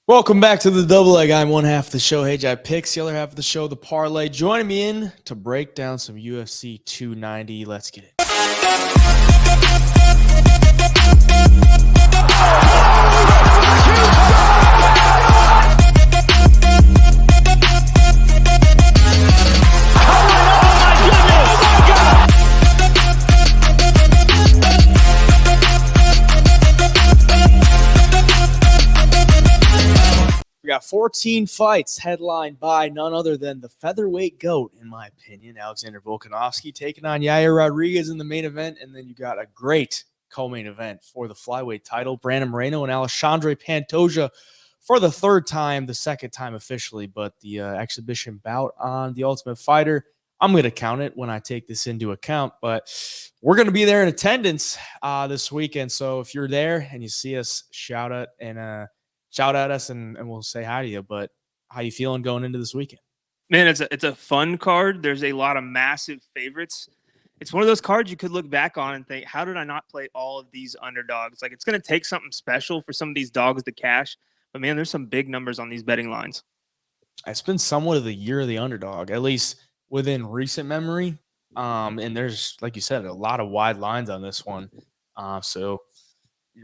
Welcome back to the Double Leg. I'm one half of the show, Hey Jai Picks. The other half of the show, The Parlay. Joining me in to break down some UFC 290. Let's get it. We got 14 fights headlined by none other than the featherweight GOAT, in my opinion, Alexander Volkanovski, taking on Yair Rodriguez in the main event. And then you got a great co-main event for the flyweight title, Brandon Moreno and Alexandre Pantoja for the third time, the second time officially, but the exhibition bout on The Ultimate Fighter. I'm going to count it when I take this into account, but we're going to be there in attendance this weekend. So if you're there and you see us, shout at us and we'll say hi to you. But how you feeling going into this weekend? Man, it's a fun card. There's a lot of massive favorites. It's one of those cards you could look back on and think, how did I not play all of these underdogs? Like, it's going to take something special for some of these dogs to cash. But, man, there's some big numbers on these betting lines. It's been somewhat of the year of the underdog, at least within recent memory. And there's, like you said, a lot of wide lines on this one. So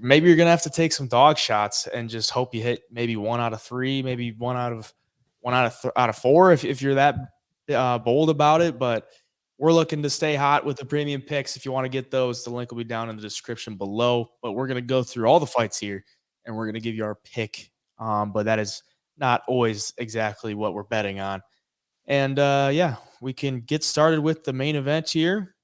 maybe you're going to have to take some dog shots and just hope you hit maybe 1 out of 3, maybe 1 out of 4 if you're that bold about it. But we're looking to stay hot with the premium picks. If you want to get those, the link will be down in the description below. But we're going to go through all the fights here, and we're going to give you our pick. But that is not always exactly what we're betting on. And, we can get started with the main event here.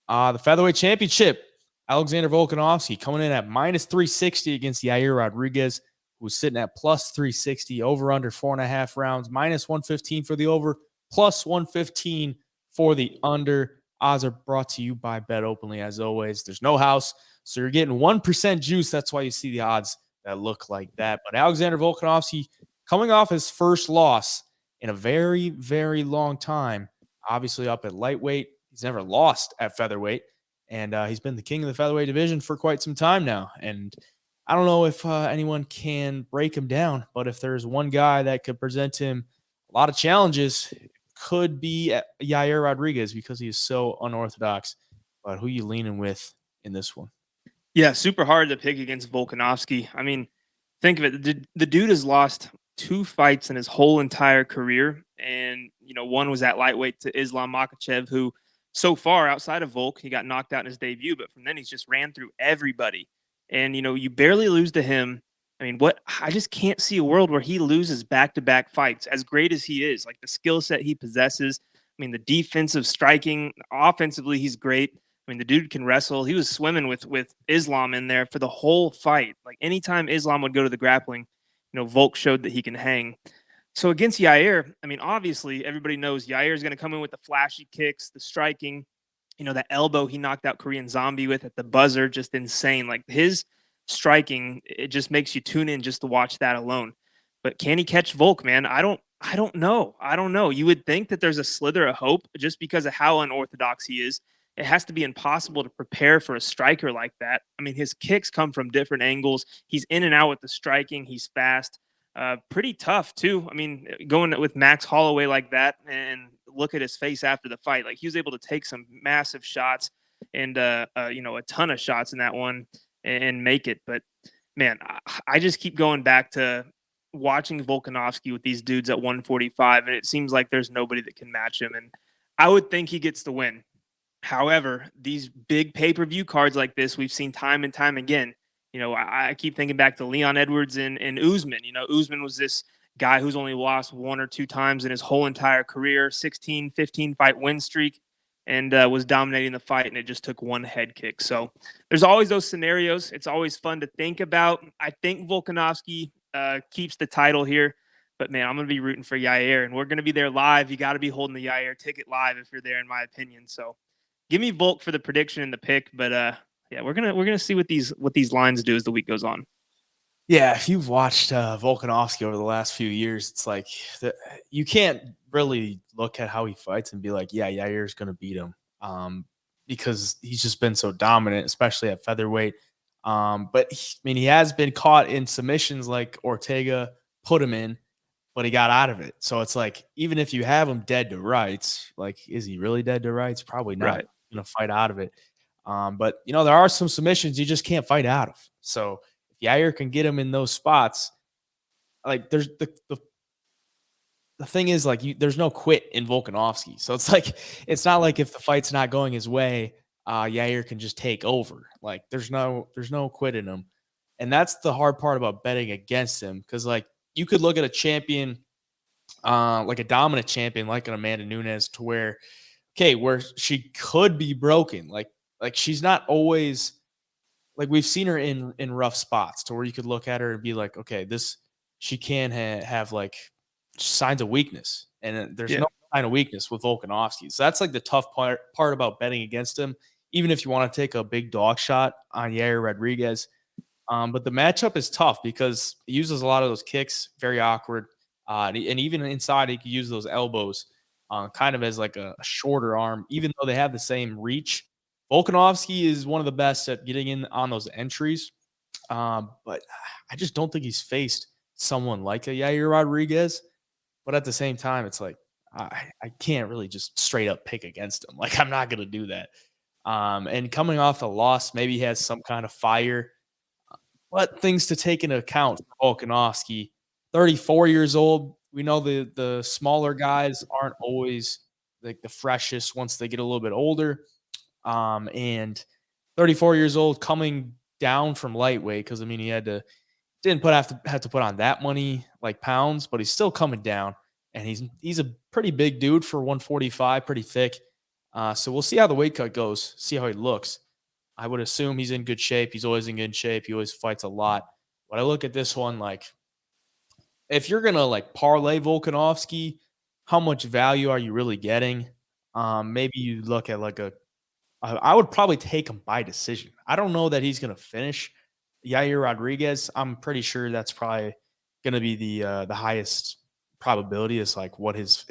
The Featherweight Championship. Alexander Volkanovski coming in at minus 360 against Yair Rodriguez, who's sitting at plus 360, over under 4.5 rounds, minus 115 for the over, plus 115 for the under. Odds are brought to you by BetOpenly, as always. There's no house, so you're getting 1% juice. That's why you see the odds that look like that. But Alexander Volkanovski coming off his first loss in a very, very long time, obviously up at lightweight. He's never lost at featherweight. And he's been the king of the featherweight division for quite some time now. And I don't know if anyone can break him down, but if there's one guy that could present him a lot of challenges, it could be Yair Rodriguez because he is so unorthodox. But who you leaning with in this one? Yeah, super hard to pick against Volkanovski. I mean, think of it. The dude has lost 2 fights in his whole entire career. And, one was at lightweight to Islam Makhachev, who so far, outside of Volk, he got knocked out in his debut, but from then he's just ran through everybody. And, you barely lose to him. I mean, I just can't see a world where he loses back-to-back fights, as great as he is. Like, the skill set he possesses, I mean, the defensive striking, offensively, he's great. I mean, the dude can wrestle. He was swimming with Islam in there for the whole fight. Like, anytime Islam would go to the grappling, Volk showed that he can hang. So against Yair, I mean, obviously, everybody knows Yair is going to come in with the flashy kicks, the striking, that elbow he knocked out Korean Zombie with at the buzzer, just insane. Like, his striking, it just makes you tune in just to watch that alone. But can he catch Volk, man? I don't know. You would think that there's a slither of hope just because of how unorthodox he is. It has to be impossible to prepare for a striker like that. I mean, his kicks come from different angles. He's in and out with the striking. He's fast. Pretty tough too. I mean, going with Max Holloway like that, and look at his face after the fight. Like, he was able to take some massive shots and a ton of shots in that one and make it. But man, I just keep going back to watching Volkanovski with these dudes at 145, and it seems like there's nobody that can match him. And I would think he gets the win. However, these big pay-per-view cards like this, we've seen time and time again. I keep thinking back to Leon Edwards and Usman. Usman was this guy who's only lost 1 or 2 times in his whole entire career, 16, 15 fight win streak, and was dominating the fight, and it just took 1 head kick. So there's always those scenarios. It's always fun to think about. I think Volkanovski keeps the title here, but man, I'm going to be rooting for Yair, and we're going to be there live. You got to be holding the Yair ticket live if you're there, in my opinion. So give me Volk for the prediction and the pick, but yeah, we're gonna see what these lines do as the week goes on. Yeah, if you've watched Volkanovski over the last few years, it's like you can't really look at how he fights and be like, yeah, Yair's going to beat him, because he's just been so dominant, especially at featherweight. But he has been caught in submissions like Ortega put him in, but he got out of it. So it's like, even if you have him dead to rights, like, is he really dead to rights? Probably not. Right. Going to fight out of it. But there are some submissions you just can't fight out of. So if Yair can get him in those spots, like, there's the thing is, like, there's no quit in Volkanovski. So it's like, it's not like if the fight's not going his way, Yair can just take over. Like, there's no quit in him. And that's the hard part about betting against him. Cause, like, you could look at a champion, like a dominant champion, like an Amanda Nunes, to where she could be broken. Like she's not always, like, we've seen her in rough spots to where you could look at her and be like, okay, she can have like signs of weakness, and there's no sign of weakness with Volkanovski. So that's like the tough part about betting against him, even if you want to take a big dog shot on Yair Rodriguez. But the matchup is tough because he uses a lot of those kicks, very awkward. And even inside, he can use those elbows kind of as like a shorter arm, even though they have the same reach. Volkanovski is one of the best at getting in on those entries. But I just don't think he's faced someone like a Yair Rodriguez. But at the same time, it's like, I can't really just straight up pick against him. Like, I'm not going to do that. And coming off a loss, maybe he has some kind of fire. But things to take into account for Volkanovski, 34 years old. We know the smaller guys aren't always like the freshest once they get a little bit older. And 34 years old, coming down from lightweight, because he didn't have to put on that many like pounds, but he's still coming down, and he's a pretty big dude for 145, pretty thick. So we'll see how the weight cut goes, see how he looks. I would assume he's in good shape. He's always in good shape. He always fights a lot. But I look at this one, like, if you're gonna like parlay Volkanovski, how much value are you really getting? Maybe you look at like I would probably take him by decision. I don't know that he's gonna finish Yair Rodriguez. I'm pretty sure that's probably gonna be the highest probability, is like what his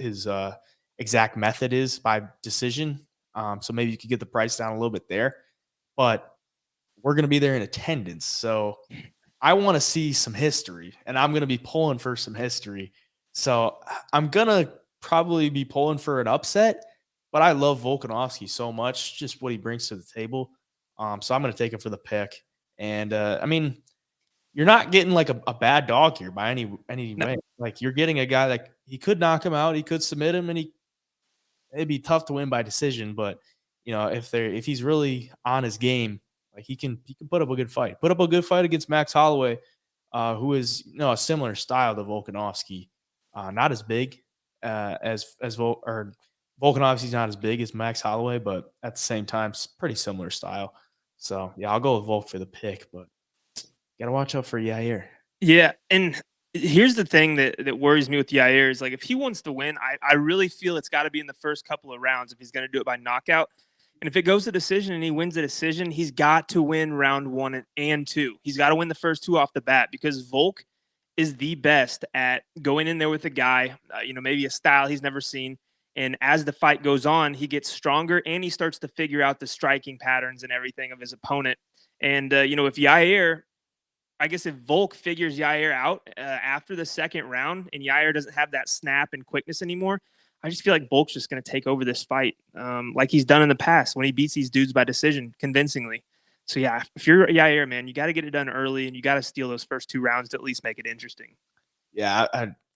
exact method is by decision. So maybe you could get the price down a little bit there. But we're going to be there in attendance. So I want to see some history, and I'm going to be pulling for some history. So I'm going to probably be pulling for an upset, but I love Volkanovski so much, just what he brings to the table. So I'm going to take him for the pick. And you're not getting like a bad dog here by any way. Like, you're getting a guy that he could knock him out, he could submit him, and it'd be tough to win by decision. But if he's really on his game, like, he can put up a good fight. Put up a good fight against Max Holloway, who is a similar style to Volkanovski. Not as big Volkanovski's not as big as Max Holloway, but at the same time, it's pretty similar style. So yeah, I'll go with Volk for the pick, but gotta watch out for Yair. Yeah, and here's the thing that worries me with Yair is, like, if he wants to win, I really feel it's got to be in the first couple of rounds if he's going to do it by knockout. And if it goes to decision and he wins the decision, he's got to win round 1 and 2. He's got to win the first 2 off the bat, because Volk is the best at going in there with a guy, maybe a style he's never seen. And as the fight goes on, he gets stronger, and he starts to figure out the striking patterns and everything of his opponent. And, if Yair, I guess if Volk figures Yair out after the second round, and Yair doesn't have that snap and quickness anymore, I just feel like Volk's just going to take over this fight, like he's done in the past when he beats these dudes by decision convincingly. So yeah, if you're Yair, man, you got to get it done early, and you got to steal those first 2 rounds to at least make it interesting. Yeah,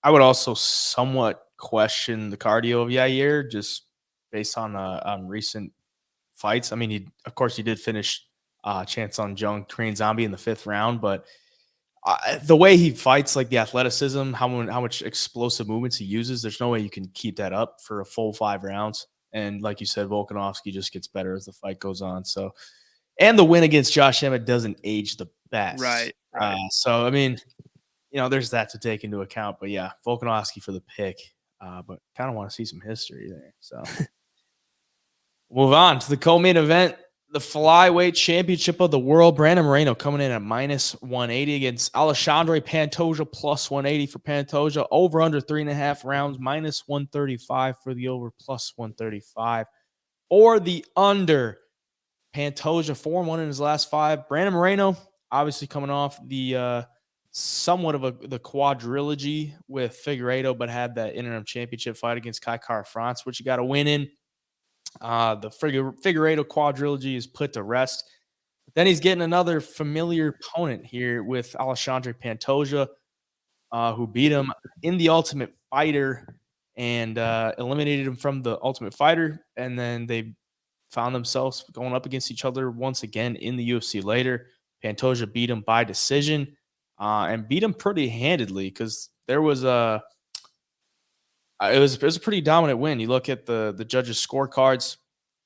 I would also somewhat question the cardio of Yair, just based on recent fights. I mean, he did finish Chance on Jung Korean Zombie in the 5th round, but the way he fights, like the athleticism, how much explosive movements he uses, there's no way you can keep that up for a full 5 rounds. And like you said, Volkanovski just gets better as the fight goes on. So, and the win against Josh Emmett doesn't age the best. Right. So, I mean, there's that to take into account. But yeah, Volkanovski for the pick. But kind of want to see some history there. So move on to the co-main event. The flyweight championship of the world. Brandon Moreno coming in at -180 against Alexandre Pantoja, +180 for Pantoja. Over under 3.5 rounds, -135 for the over, +135 for the under. Pantoja 4-1 in his last 5. Brandon Moreno, obviously coming off the somewhat of the quadrilogy with Figueiredo, but had that interim championship fight against Kai France, which you got to win in. The Figueiredo quadrilogy is put to rest. But then he's getting another familiar opponent here with Alexandre Pantoja, who beat him in the Ultimate Fighter and eliminated him from the Ultimate Fighter. And then they found themselves going up against each other once again in the UFC later. Pantoja beat him by decision and beat him pretty handedly because there was it was a pretty dominant win. You look at the judges' scorecards,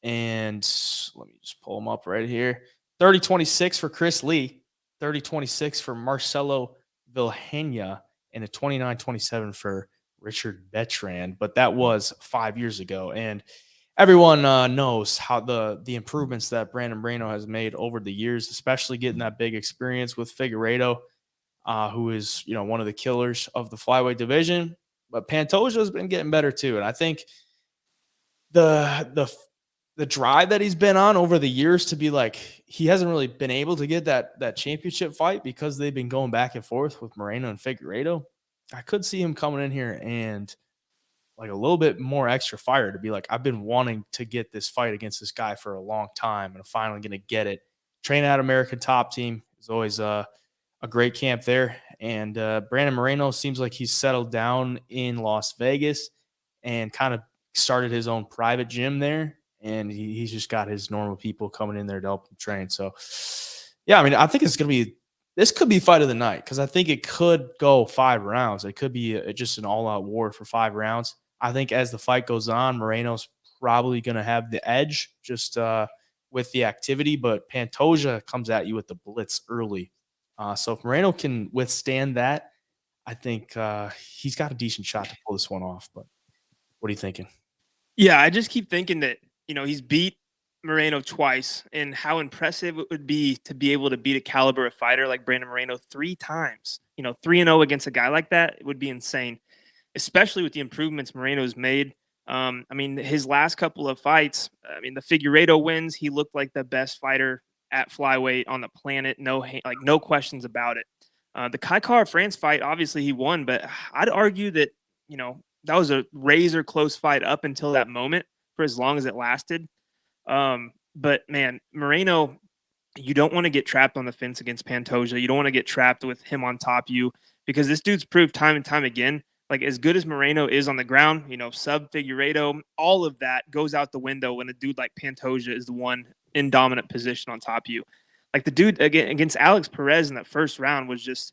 and let me just pull them up right here. 30-26 for Chris Lee, 30-26 for Marcelo Vilhena, and a 29-27 for Richard Bertrand. But that was 5 years ago, and everyone knows how the improvements that Brandon Moreno has made over the years, especially getting that big experience with Figueiredo, who is one of the killers of the flyweight division. But Pantoja has been getting better too, and I think the drive that he's been on over the years to be like he hasn't really been able to get that championship fight because they've been going back and forth with Moreno and Figueiredo. I could see him coming in here and like a little bit more extra fire to be like, I've been wanting to get this fight against this guy for a long time and I'm finally going to get it. Training at American Top Team is always a great camp there. And Brandon Moreno seems like he's settled down in Las Vegas and kind of started his own private gym there. And he's just got his normal people coming in there to help him train. So, yeah, I mean, I think this could be fight of the night because I think it could go 5 rounds. It could be just an all-out war for 5 rounds. I think as the fight goes on, Moreno's probably going to have the edge just with the activity, but Pantoja comes at you with the blitz early. So if Moreno can withstand that, I think he's got a decent shot to pull this one off. But what are you thinking? Yeah, I just keep thinking that, he's beat Moreno twice, and how impressive it would be to be able to beat a caliber of fighter like Brandon Moreno 3 times. 3-0 against a guy like that, it would be insane, especially with the improvements Moreno's made. I mean, his last couple of fights, the Figueiredo wins, he looked like the best fighter at flyweight on the planet. No questions about it. The Kai France fight, obviously he won, but I'd argue that, that was a razor close fight up until that moment for as long as it lasted. But man, Moreno, you don't want to get trapped on the fence against Pantoja. You don't want to get trapped with him on top of you because this dude's proved time and time again, like as good as Moreno is on the ground, sub Figueiredo, all of that goes out the window when a dude like Pantoja is the one in dominant position on top of you. Like the dude against Alex Perez in that first round was just,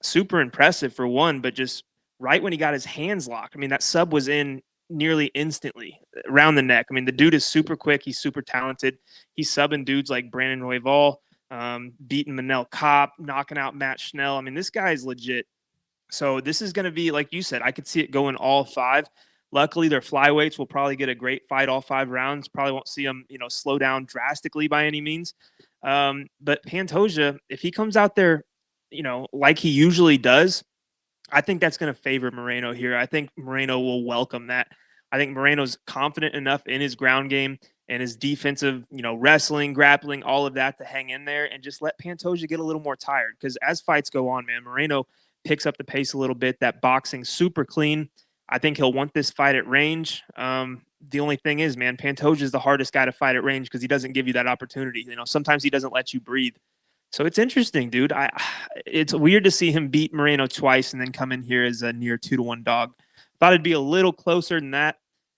super impressive for one, but just right when he got his hands locked, I mean, that sub was in nearly instantly around the neck. I mean, the dude is super quick. He's super talented. He's subbing dudes like Brandon Royval, beating Manel Kopp, knocking out Matt Schnell. I mean, this guy is legit. So this is going to be, like you said, I could see it going all 5. Luckily, their flyweights will probably get a great fight all 5 rounds. Probably won't see them, slow down drastically by any means. But Pantoja, if he comes out there, like he usually does, I think that's going to favor Moreno here. I think Moreno will welcome that. I think Moreno's confident enough in his ground game and his defensive, wrestling, grappling, all of that to hang in there and just let Pantoja get a little more tired. Because as fights go on, man, Moreno picks up the pace a little bit. That boxing super clean. I think he'll want this fight at range. The only thing is, man, Pantoja is the hardest guy to fight at range because he doesn't give you that opportunity. Sometimes he doesn't let you breathe. So it's interesting, dude. It's weird to see him beat Moreno twice and then come in here as a near 2-1 dog. Thought it'd be a little closer than that.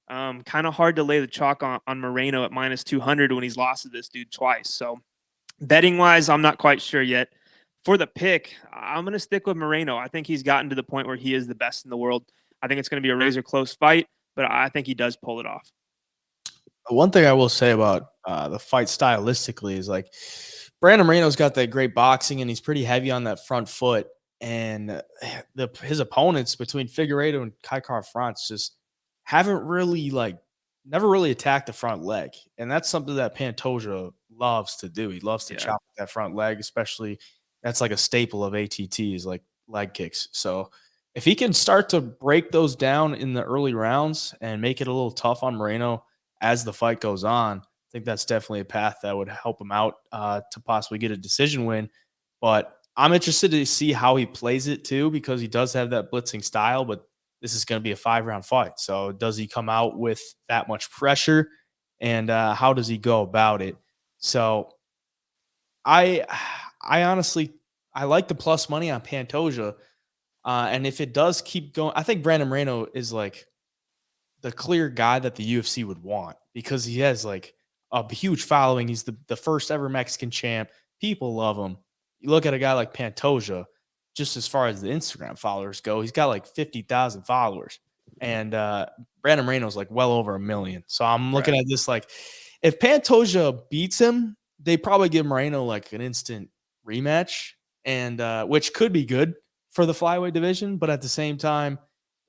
Kind of hard to lay the chalk on Moreno at -200 when he's lost to this dude twice. So betting wise, I'm not quite sure yet. For the pick, I'm going to stick with Moreno. I think he's gotten to the point where he is the best in the world. I think it's going to be a razor close fight, but I think he does pull it off. One thing I will say about the fight stylistically is like Brandon Moreno's got that great boxing and he's pretty heavy on that front foot. And his opponents between Figueiredo and Kai France just haven't really never really attacked the front leg. And that's something that Pantoja loves to do. He loves to chop that front leg, especially that's like a staple of ATTs, like leg kicks. So if he can start to break those down in the early rounds and make it a little tough on Moreno as the fight goes on, think that's definitely a path that would help him out to possibly get a decision win. But I'm interested to see how he plays it too, because he does have that blitzing style, but this is going to be a 5-round fight. So does he come out with that much pressure, and how does he go about it? So I honestly, I like the plus money on Pantoja. And if it does keep going, I think Brandon Moreno is like the clear guy that the UFC would want, because he has like a huge following. He's the first ever Mexican champ. People love him. You look at a guy like Pantoja, just as far as the Instagram followers go, he's got like 50,000 followers. And Brandon Moreno's like well over 1 million. So I'm looking at this like, if Pantoja beats him, they probably give Moreno like an instant rematch, and which could be good for the flyweight division. But at the same time,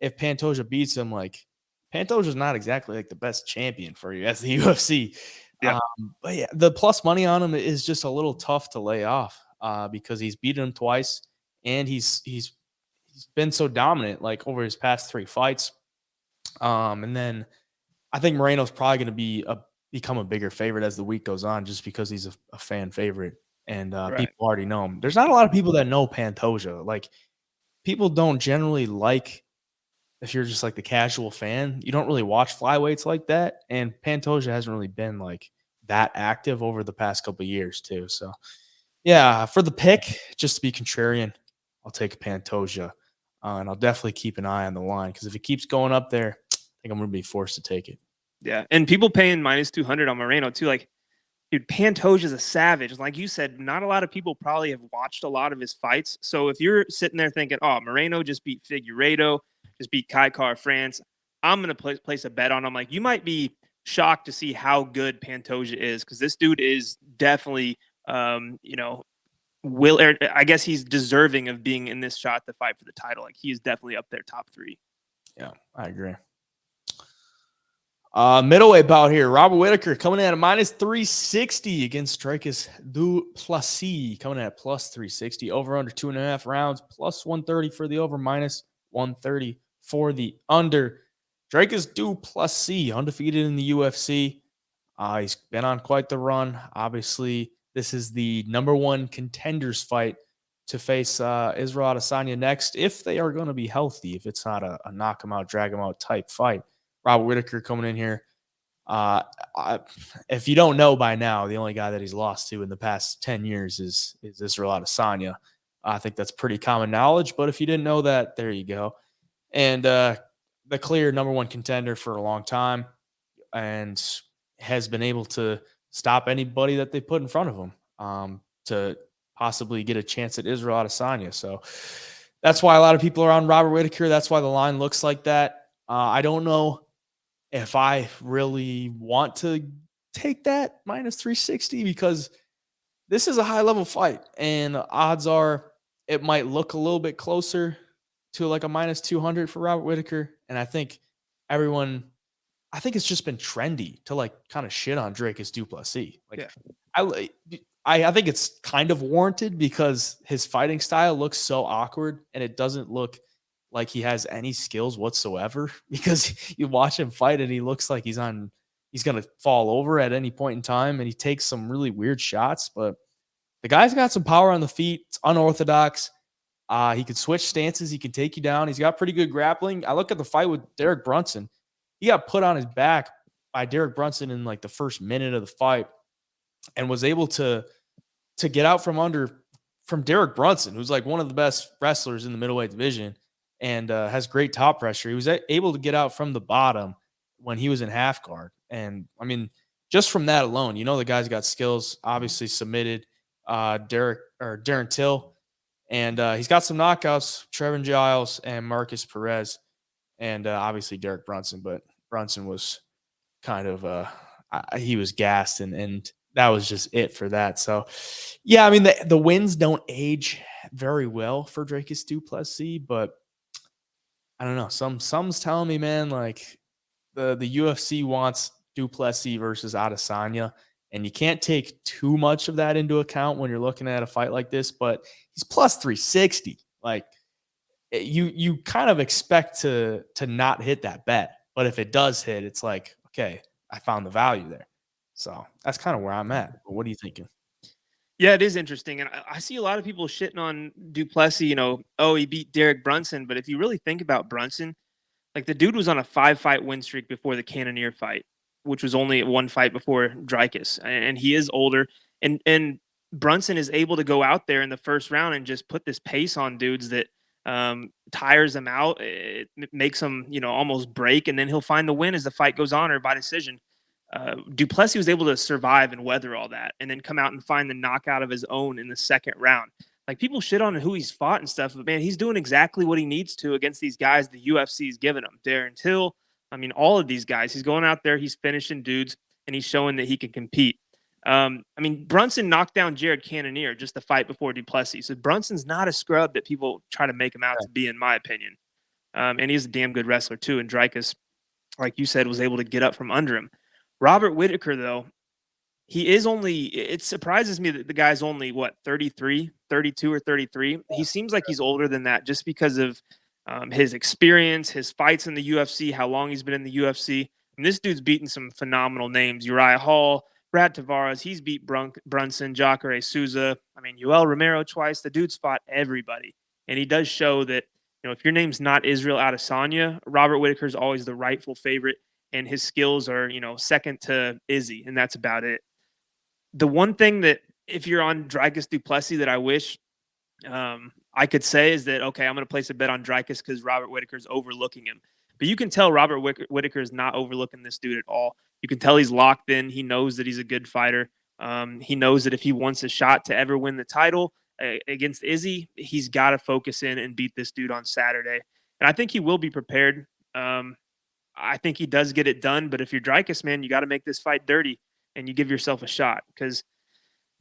if Pantoja beats him, like, Pantoja's not exactly like the best champion for you as the UFC. Yeah. But yeah, the plus money on him is just a little tough to lay off because he's beaten him twice, and he's been so dominant like over his past 3 fights. And then I think Moreno's probably going to become a bigger favorite as the week goes on, just because he's a fan favorite, and people already know him. There's not a lot of people that know Pantoja. Like, people don't generally like, if you're just like the casual fan, you don't really watch flyweights like that. And Pantoja hasn't really been like that active over the past couple of years too. So yeah, for the pick, just to be contrarian, I'll take Pantoja. And I'll definitely keep an eye on the line, because if it keeps going up there, I think I'm going to be forced to take it. Yeah. And people paying minus 200 on Moreno too. Like, dude, Pantoja's a savage. Like you said, not a lot of people probably have watched a lot of his fights. So if you're sitting there thinking, oh, Moreno just beat Figueiredo, just beat Kai Car France, I'm going to place a bet on him. Like, you might be shocked to see how good Pantoja is, because this dude is definitely, I guess he's deserving of being in this shot to fight for the title. Like, he is definitely up there top 3. Yeah, I agree. Middleweight bout here. Robert Whittaker coming in at a minus 360 against Dricus du Plessis, coming in at plus 360. Over under 2.5 rounds, plus 130 for the over, minus 130 for the under. Dricus du Plessis, undefeated in the UFC. He's been on quite the run. Obviously, this is the #1 contenders fight to face Israel Adesanya next, if they are going to be healthy, if it's not a knock him out, drag him out type fight. Robert Whittaker coming in here. If you don't know by now, the only guy that he's lost to in the past 10 years is Israel Adesanya. I think that's pretty common knowledge, but if you didn't know that, there you go. And the clear #1 contender for a long time, and has been able to stop anybody that they put in front of him to possibly get a chance at Israel Adesanya. So that's why a lot of people are on Robert Whittaker. That's why the line looks like that. I don't know if I really want to take that minus 360, because this is a high level fight, and odds are it might look a little bit closer to like a minus 200 for Robert Whittaker. And I think it's just been trendy to like kind of shit on Dricus du Plessis. Like, yeah. I think it's kind of warranted, because his fighting style looks so awkward, and it doesn't look like he has any skills whatsoever, because you watch him fight and he looks like he's going to fall over at any point in time, and he takes some really weird shots, but the guy's got some power on the feet. It's unorthodox. He can switch stances. He can take you down. He's got pretty good grappling. I look at the fight with Derek Brunson. He got put on his back by Derek Brunson in like the first minute of the fight, and was able to get out from Derek Brunson, who's like one of the best wrestlers in the middleweight division, and has great top pressure. He was able to get out from the bottom when he was in half guard. And I mean, just from that alone, the guy's got skills. Obviously submitted Darren Till, and he's got some knockouts, Trevin Giles and Marcus Perez, and obviously Derek Brunson. But Brunson was kind of he was gassed, and that was just it for that. So yeah, I mean, the wins don't age very well for Dricus du Plessis, but I don't know. Some's telling me, man, like the UFC wants du Plessis versus Adesanya, and you can't take too much of that into account when you're looking at a fight like this. But he's plus 360. Like, you kind of expect to not hit that bet, but if it does hit, it's like, okay, I found the value there. So that's kind of where I'm at. But what are you thinking? Yeah, it is interesting. And I see a lot of people shitting on Duplessis, oh, he beat Derek Brunson. But if you really think about Brunson, like the dude was on a 5-fight win streak before the Cannonier fight, which was only one fight before Dreykus. And he is older. And Brunson is able to go out there in the first round and just put this pace on dudes that tires them out. It makes them, almost break. And then he'll find the win as the fight goes on or by decision. Duplessis was able to survive and weather all that and then come out and find the knockout of his own in the second round. Like people shit on who he's fought and stuff, but man, he's doing exactly what he needs to against these guys the UFC is giving him. Darren Till, I mean, all of these guys. He's going out there, he's finishing dudes, and he's showing that he can compete. Brunson knocked down Jared Cannonier just the fight before Duplessis. So Brunson's not a scrub that people try to make him out to be, in my opinion. And he's a damn good wrestler too. And Dreykus, like you said, was able to get up from under him. Robert Whittaker, though, it surprises me that the guy's only, 33, 32 or 33. He seems like he's older than that just because of his experience, his fights in the UFC, how long he's been in the UFC. And this dude's beaten some phenomenal names. Uriah Hall, Brad Tavares, he's beat Brunson, Jacare Souza. Yoel Romero twice. The dude's fought everybody. And he does show that, if your name's not Israel Adesanya, Robert Whittaker's always the rightful favorite. And his skills are, second to Izzy, and that's about it. The one thing that, if you're on Dreykus Duplessis, that I wish I could say is that, okay, I'm going to place a bet on Dreykus because Robert Whittaker's overlooking him. But you can tell Robert Whittaker is not overlooking this dude at all. You can tell he's locked in. He knows that he's a good fighter. He knows that if he wants a shot to ever win the title against Izzy, he's got to focus in and beat this dude on Saturday. And I think he will be prepared. I think he does get it done, but if you're Dreykus, man, you got to make this fight dirty and you give yourself a shot because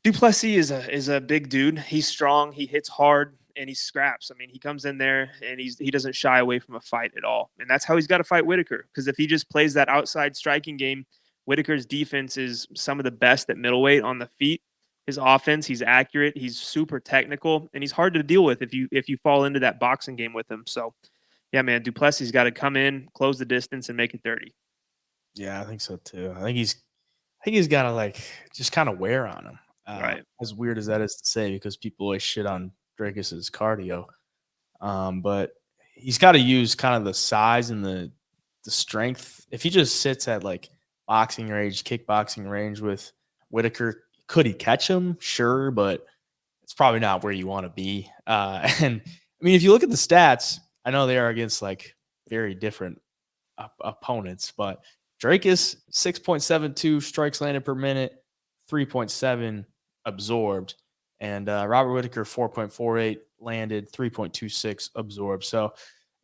Duplessis is a big dude. He's strong, he hits hard, and he scraps. He comes in there and he doesn't shy away from a fight at all, and that's how he's got to fight Whittaker. Because if he just plays that outside striking game, Whittaker's defense is some of the best at middleweight on the feet. His offense, he's accurate, he's super technical, and he's hard to deal with if you fall into that boxing game with him. So. Yeah, man, Duplessis got to come in, close the distance, and make it dirty. Yeah, I think so too. I think he's got to just kind of wear on him. Right. As weird as that is to say, because people always shit on Dreykus's cardio, but he's got to use kind of the size and the strength. If he just sits at boxing range, kickboxing range with Whittaker, could he catch him? Sure, but it's probably not where you want to be. And if you look at the stats. I know they are against very different opponents, but Dreykus 6.72 strikes landed per minute, 3.7 absorbed, and Robert Whittaker 4.48 landed, 3.26 absorbed. So,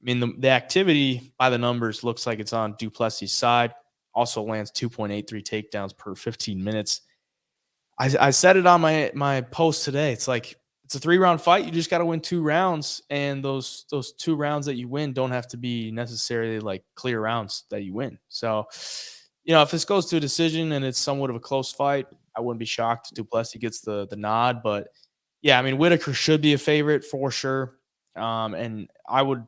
the activity by the numbers looks like it's on Duplessis' side. Also lands 2.83 takedowns per 15 minutes. I said it on my post today. It's it's a 3-round fight. You just got to win 2 rounds, and those 2 rounds that you win don't have to be necessarily clear rounds that you win. So, if this goes to a decision and it's somewhat of a close fight, I wouldn't be shocked if Duplessis gets the nod. But yeah, Whittaker should be a favorite for sure. And I don't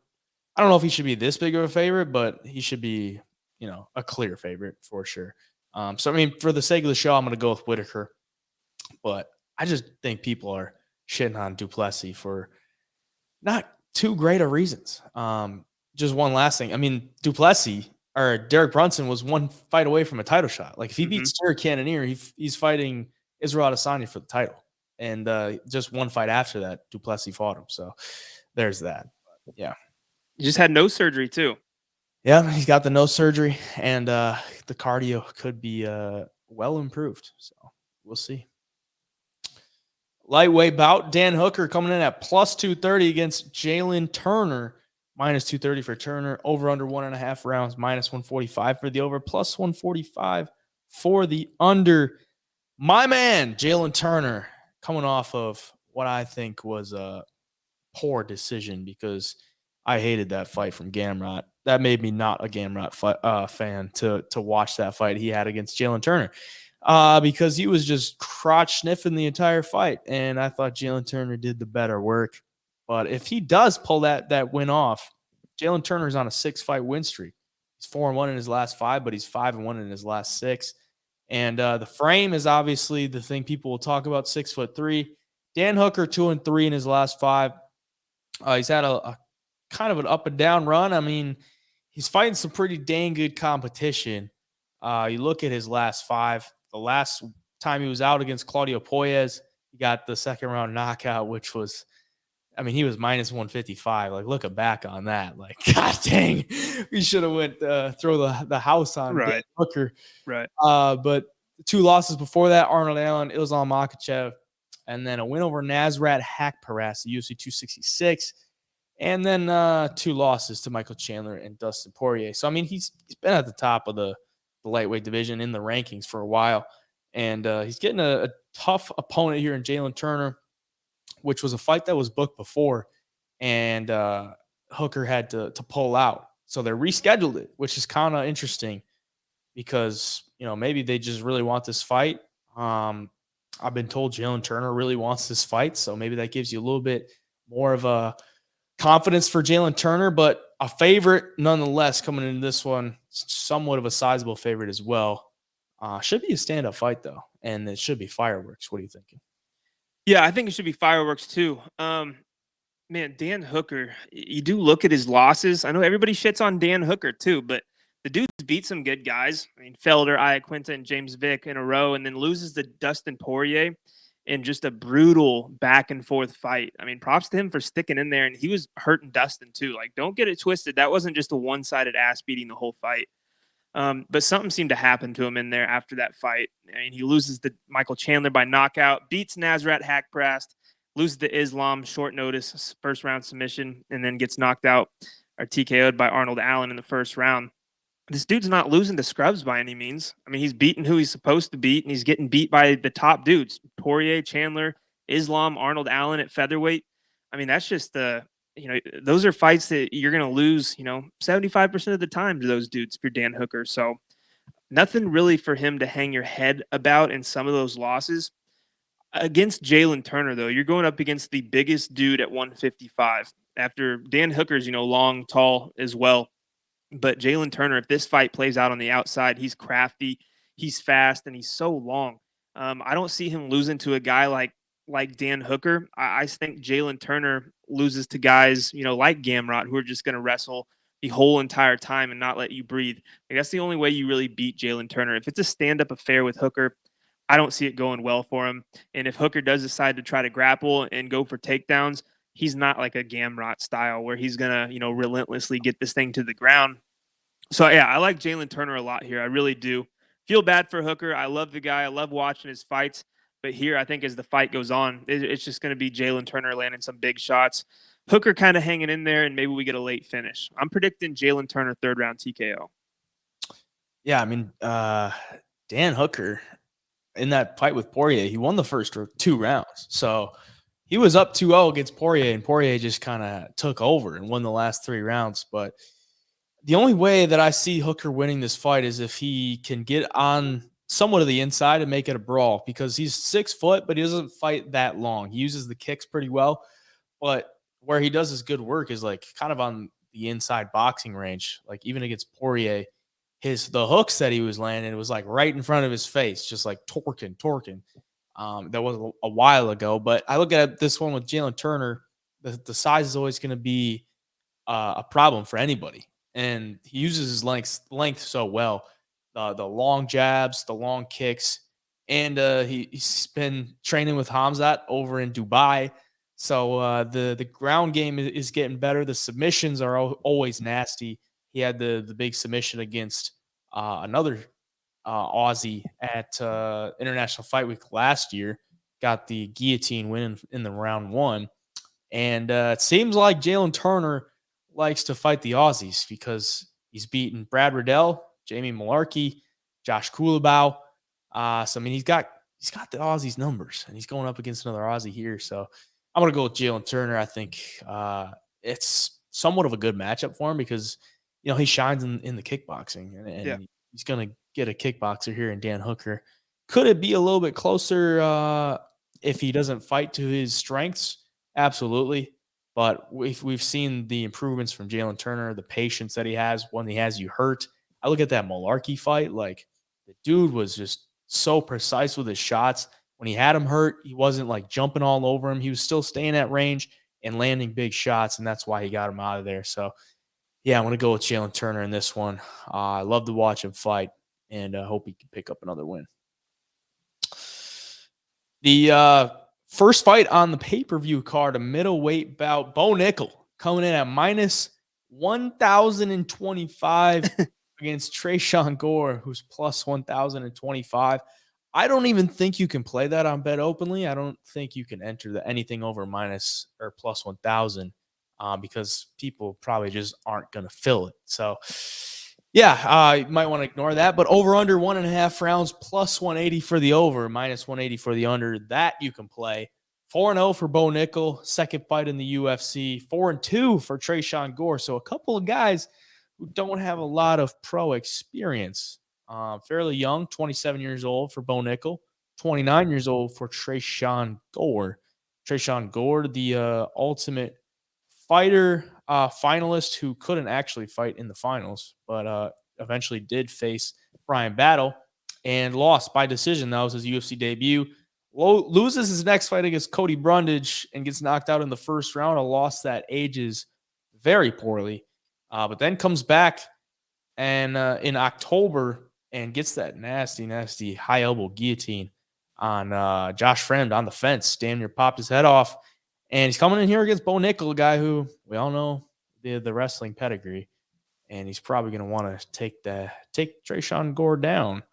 know if he should be this big of a favorite, but he should be, a clear favorite for sure. For the sake of the show, I'm going to go with Whittaker. But I just think people are shitting on Duplessis for not too great of reasons. Just one last thing. Duplessis or Derek Brunson was one fight away from a title shot. If he beats Jared Cannonier, he's fighting Israel Adesanya for the title. And just one fight after that, Duplessis fought him. So there's that. But, yeah. He just had nose surgery too. Yeah, he's got the nose surgery, and the cardio could be well improved. So we'll see. Lightweight bout, Dan Hooker coming in at plus 230 against Jalen Turner. Minus 230 for Turner. Over under 1.5 rounds. Minus 145 for the over. Plus 145 for the under. My man, Jalen Turner, coming off of what I think was a poor decision because I hated that fight from Gamrot. That made me not a Gamrot fan to watch that fight he had against Jalen Turner. Because he was just crotch sniffing the entire fight. And I thought Jalen Turner did the better work. But if he does pull that win off, Jalen Turner's on a 6-fight win streak. He's 4-1 in his last 5, but he's 5-1 in his last 6. And the frame is obviously the thing people will talk about. 6'3". Dan Hooker 2-3 in his last 5. He's had a kind of an up and down run. I mean, he's fighting some pretty dang good competition. You look at his last 5. The last time he was out against Claudio Puelles, he got the second round knockout, which was, I mean, he was minus 155. Like, looking back on that, like, god dang, we should have went throw the house on Dan Right. Hooker. Right. But the 2 losses before that, Arnold Allen, Islam Makhachev, and then a win over Nasrat Haqparast, the UFC 266, and then 2 losses to Michael Chandler and Dustin Poirier. So, I mean, he's been at the top of the lightweight division in the rankings for a while, and he's getting a tough opponent here in Jalen Turner, which was a fight that was booked before, and Hooker had to pull out. So they rescheduled it, which is kind of interesting because, maybe they just really want this fight. I've been told Jalen Turner really wants this fight, so maybe that gives you a little bit more of a confidence for Jalen Turner, but a favorite nonetheless coming into this one, somewhat of a sizable favorite as well. Should be a stand-up fight, though, and it should be fireworks. What are you thinking? Yeah, I think it should be fireworks too. Man, Dan Hooker, you do look at his losses. I know everybody shits on Dan Hooker too, but the dude's beat some good guys. I mean, Felder, Iaquinta, and James Vick in a row, and then loses to Dustin Poirier in just a brutal back and forth fight. I mean, props to him for sticking in there, and he was hurting Dustin too. Like, don't get it twisted. That wasn't just a one-sided ass beating the whole fight. But something seemed to happen to him in there after that fight. I mean, he loses to Michael Chandler by knockout, beats Nasrat Haqparast, loses to Islam short notice, first round submission, and then gets knocked out or TKO'd by Arnold Allen in the first round. This dude's not losing to scrubs by any means. I mean, he's beating who he's supposed to beat, and he's getting beat by the top dudes: Poirier, Chandler, Islam, Arnold Allen at featherweight. I mean, that's just those are fights that you're going to lose, 75% of the time to those dudes if you're Dan Hooker. So nothing really for him to hang your head about in some of those losses. Against Jalen Turner, though, you're going up against the biggest dude at 155 after Dan Hooker's, long, tall as well. But Jalen Turner, if this fight plays out on the outside, he's crafty, he's fast, and he's so long. I don't see him losing to a guy like Dan Hooker. I think Jalen Turner loses to guys, like Gamrot, who are just going to wrestle the whole entire time and not let you breathe. Like, that's the only way you really beat Jalen Turner. If it's a stand-up affair with Hooker, I don't see it going well for him. And if Hooker does decide to try to grapple and go for takedowns, he's not like a Gamrot style where he's going to, relentlessly get this thing to the ground. So, yeah, I like Jalen Turner a lot here. I really do. Feel bad for Hooker. I love the guy. I love watching his fights. But here, I think as the fight goes on, it's just going to be Jalen Turner landing some big shots. Hooker kind of hanging in there, and maybe we get a late finish. I'm predicting Jalen Turner third round TKO. Yeah, I mean, Dan Hooker in that fight with Poirier, he won the first 2 rounds. So he was up 2-0 against Poirier, and Poirier just kind of took over and won the last 3 rounds. But the only way that I see Hooker winning this fight is if he can get on somewhat of the inside and make it a brawl, because he's 6 foot, but he doesn't fight that long. He uses the kicks pretty well, but where he does his good work is like kind of on the inside boxing range. Like, even against Poirier, the hooks that he was landing, it was like right in front of his face, just like torquing. That was a while ago, but I look at this one with Jalen Turner. The size is always going to be a problem for anybody, and he uses his length so well. The long jabs, the long kicks, and he's been training with Hamzat over in Dubai. So the ground game is getting better. The submissions are always nasty. He had the big submission against another Aussie at International Fight Week last year. Got the guillotine win in the round 1. And it seems like Jalen Turner likes to fight the Aussies because he's beaten Brad Riddell, Jamie Malarkey, Josh Kulabau. So, I mean, he's got the Aussies numbers, and he's going up against another Aussie here. So I'm going to go with Jalen Turner. I think it's somewhat of a good matchup for him because, he shines in the kickboxing, and he's going to get a kickboxer here in Dan Hooker. Could it be a little bit closer if he doesn't fight to his strengths? Absolutely. But we've seen the improvements from Jalen Turner, the patience that he has when he has you hurt. I look at that Malarkey fight, like, the dude was just so precise with his shots. When he had him hurt, he wasn't like jumping all over him. He was still staying at range and landing big shots, and that's why he got him out of there. So, yeah, I'm going to go with Jalen Turner in this one. I love to watch him fight, and I hope he can pick up another win. The first fight on the pay-per-view card, a middleweight bout, Bo Nickal coming in at minus 1,025 against Tresean Gore, who's plus 1,025. I don't even think you can play that on BetOpenly. I don't think you can enter anything over minus or plus 1,000 because people probably just aren't going to fill it. So, yeah, you might want to ignore that. But over under 1.5 rounds, plus 180 for the over, minus 180 for the under. That you can play. 4-0 for Bo Nickal, second fight in the UFC. 4-2 for Tresean Gore. So a couple of guys who don't have a lot of pro experience. Fairly young, 27 years old for Bo Nickal, 29 years old for Tresean Gore. Tresean Gore, the Ultimate Fighter finalist who couldn't actually fight in the finals, but eventually did face Brian Battle and lost by decision. That was his UFC debut. Loses his next fight against Cody Brundage and gets knocked out in the first round, a loss that ages very poorly. But then comes back and in October and gets that nasty, nasty high elbow guillotine on Josh Fremd on the fence. Damn near popped his head off. And he's coming in here against Bo Nickal, a guy who we all know the wrestling pedigree. And he's probably going to want to take Tresean Gore down.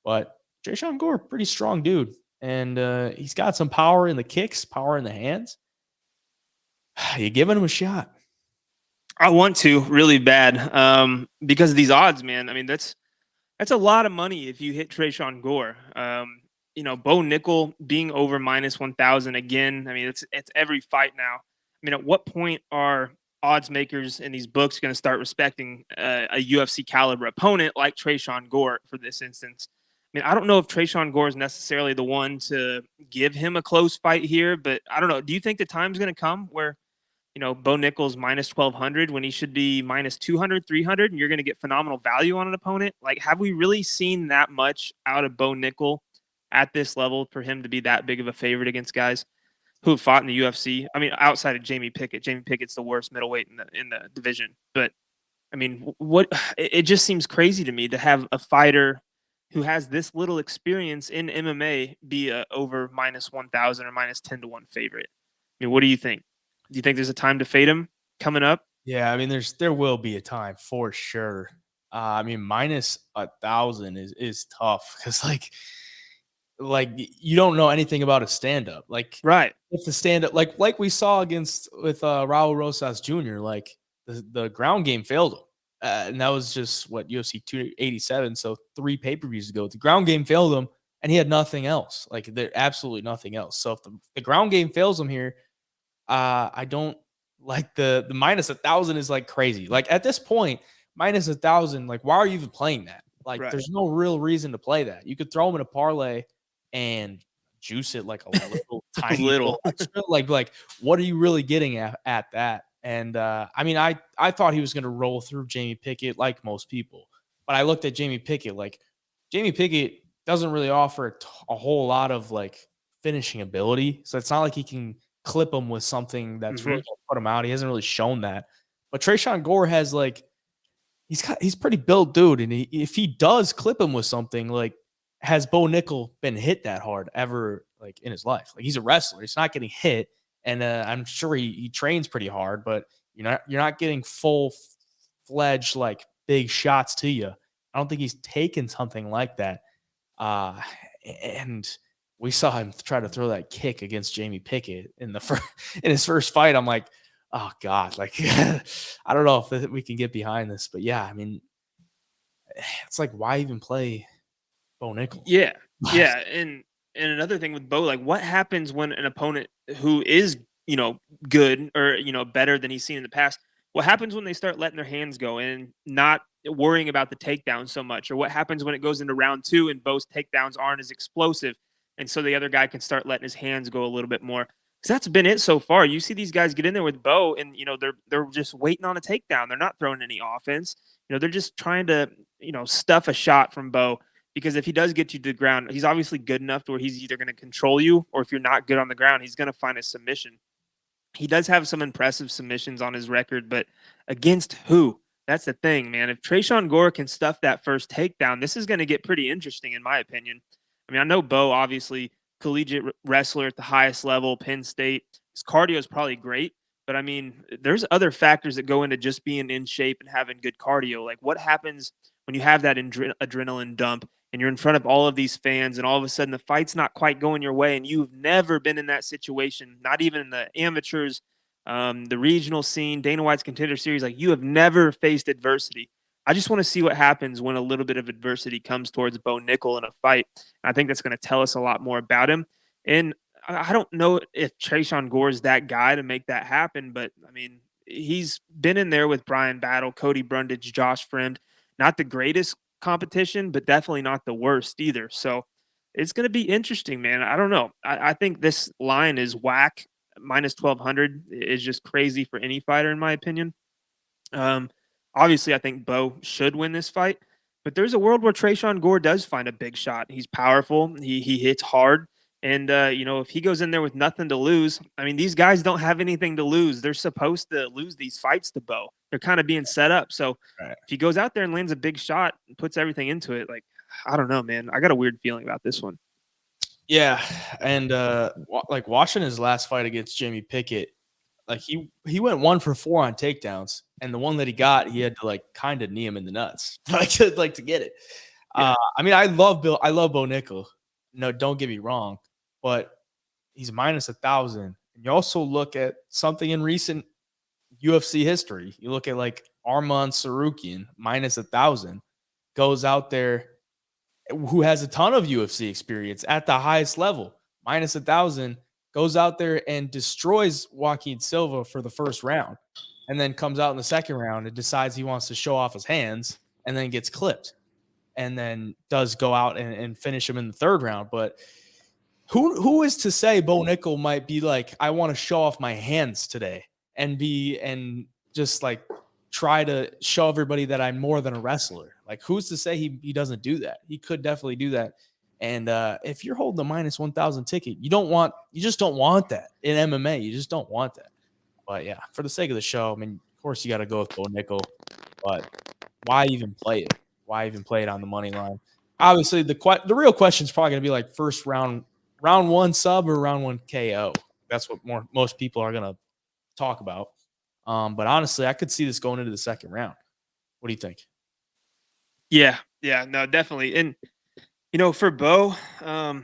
But Tresean Gore, pretty strong dude. And he's got some power in the kicks, power in the hands. You giving him a shot? I want to really bad because of these odds, man. I mean, that's a lot of money if you hit Tresean Gore. Bo Nickal being over minus 1,000 again. I mean, it's every fight now. I mean, at what point are odds makers in these books going to start respecting a UFC caliber opponent like Tresean Gore for this instance? I mean, I don't know if Tresean Gore is necessarily the one to give him a close fight here, but I don't know. Do you think the time's going to come where, Bo Nickal's minus 1,200 when he should be minus 200, 300, and you're going to get phenomenal value on an opponent? Like, have we really seen that much out of Bo Nickal at this level for him to be that big of a favorite against guys who have fought in the UFC? I mean, outside of Jamie Pickett. Jamie Pickett's the worst middleweight in the division. But, I mean, it just seems crazy to me to have a fighter who has this little experience in MMA be a over minus 1,000 or minus 10-1 favorite. I mean, what do you think? Do you think there's a time to fade him coming up? Yeah, I mean, there will be a time for sure. I mean, minus 1,000 is tough because like you don't know anything about a stand up. Like, right, if the stand up like we saw with Raul Rosas Jr. Like the ground game failed him. And that was just UFC 287, so 3 pay-per-views ago. The ground game failed him, and he had nothing else. Like, there absolutely nothing else. So if the ground game fails him here, I don't like the minus 1,000 is like crazy. Like, at this point, minus 1,000, like, why are you even playing that? Like, There's no real reason to play that. You could throw him in a parlay and juice it like a little tiny little extra. Like, what are you really getting at that? And I mean, I thought he was going to roll through Jamie Pickett like most people, but I looked at Jamie Pickett. Like, Jamie Pickett doesn't really offer a whole lot of like finishing ability, so it's not like he can clip him with something that's really going to put him out. He hasn't really shown that. But Tresean Gore has like he's pretty built dude, and if he does clip him with something, like, has Bo Nickal been hit that hard ever like in his life? Like, he's a wrestler, he's not getting hit. And I'm sure he trains pretty hard, but you're not getting full-fledged like big shots to you. I don't think he's taken something like that. And we saw him try to throw that kick against Jamie Pickett in his first fight. I'm like, oh God, like I don't know if we can get behind this, but yeah, I mean, it's like, why even play Bo Nickal? Yeah, yeah, and another thing with Bo, like, what happens when an opponent who is, good or, better than he's seen in the past, what happens when they start letting their hands go and not worrying about the takedown so much? Or what happens when it goes into round 2 and Bo's takedowns aren't as explosive, and so the other guy can start letting his hands go a little bit more? Because that's been it so far. You see these guys get in there with Bo, and, they're just waiting on a takedown. They're not throwing any offense. They're just trying to, stuff a shot from Bo. because if he does get you to the ground, he's obviously good enough to where he's either going to control you, or if you're not good on the ground, he's going to find a submission. He does have some impressive submissions on his record, but against who? That's the thing, man. If Tresean Gore can stuff that first takedown, this is going to get pretty interesting, in my opinion. I mean, I know Bo, obviously, collegiate wrestler at the highest level, Penn State. His cardio is probably great, but I mean, there's other factors that go into just being in shape and having good cardio. Like, what happens when you have that adrenaline dump and you're in front of all of these fans, and all of a sudden the fight's not quite going your way, and you've never been in that situation, not even in the amateurs, the regional scene, Dana White's Contender Series. Like, you have never faced adversity. I just want to see what happens when a little bit of adversity comes towards Bo Nickal in a fight. I think that's going to tell us a lot more about him. And I don't know if Tresean Gore is that guy to make that happen, but I mean, he's been in there with Brian Battle, Cody Brundage, Josh Fremd. Not the greatest competition, but definitely not the worst either. So it's going to be interesting, man. I don't know. I think this line is whack. Minus 1,200 is just crazy for any fighter, in my opinion. Obviously, I think Bo should win this fight, but there's a world where Tresean Gore does find a big shot. He's powerful. He hits hard. And, if he goes in there with nothing to lose, I mean, these guys don't have anything to lose. They're supposed to lose these fights to Bo. They're kind of being set up. So if he goes out there and lands a big shot and puts everything into it, like, I don't know, man. I got a weird feeling about this one. Yeah, and like watching his last fight against Jamie Pickett, like he went 1 for 4 on takedowns, and the one that he got, he had to like kind of knee him in the nuts, to get it. Yeah. I mean, I love Bo Nickal. No, don't get me wrong, but he's minus 1,000. And you also look at something in recent UFC history. You look at like Arman Sarukian, minus 1,000, goes out there, who has a ton of UFC experience at the highest level, minus 1,000, goes out there and destroys Joaquin Silva for the first round, and then comes out in the second round and decides he wants to show off his hands, and then gets clipped, and then does go out and finish him in the third round. But who is to say Bo Nickal might be like, I want to show off my hands today and just like try to show everybody that I'm more than a wrestler. Like, who's to say he doesn't do that? He could definitely do that. And if you're holding a minus 1,000 ticket, you just don't want that in MMA. You just don't want that. But yeah, for the sake of the show, I mean, of course you got to go with Bo Nickal, but why even play it? Why even play it on the money line? Obviously, the real question is probably going to be like first round 1 sub or round 1 KO. That's what most people are going to talk about. But honestly, I could see this going into the second round. What do you think? Yeah, no, definitely. And for Bo, I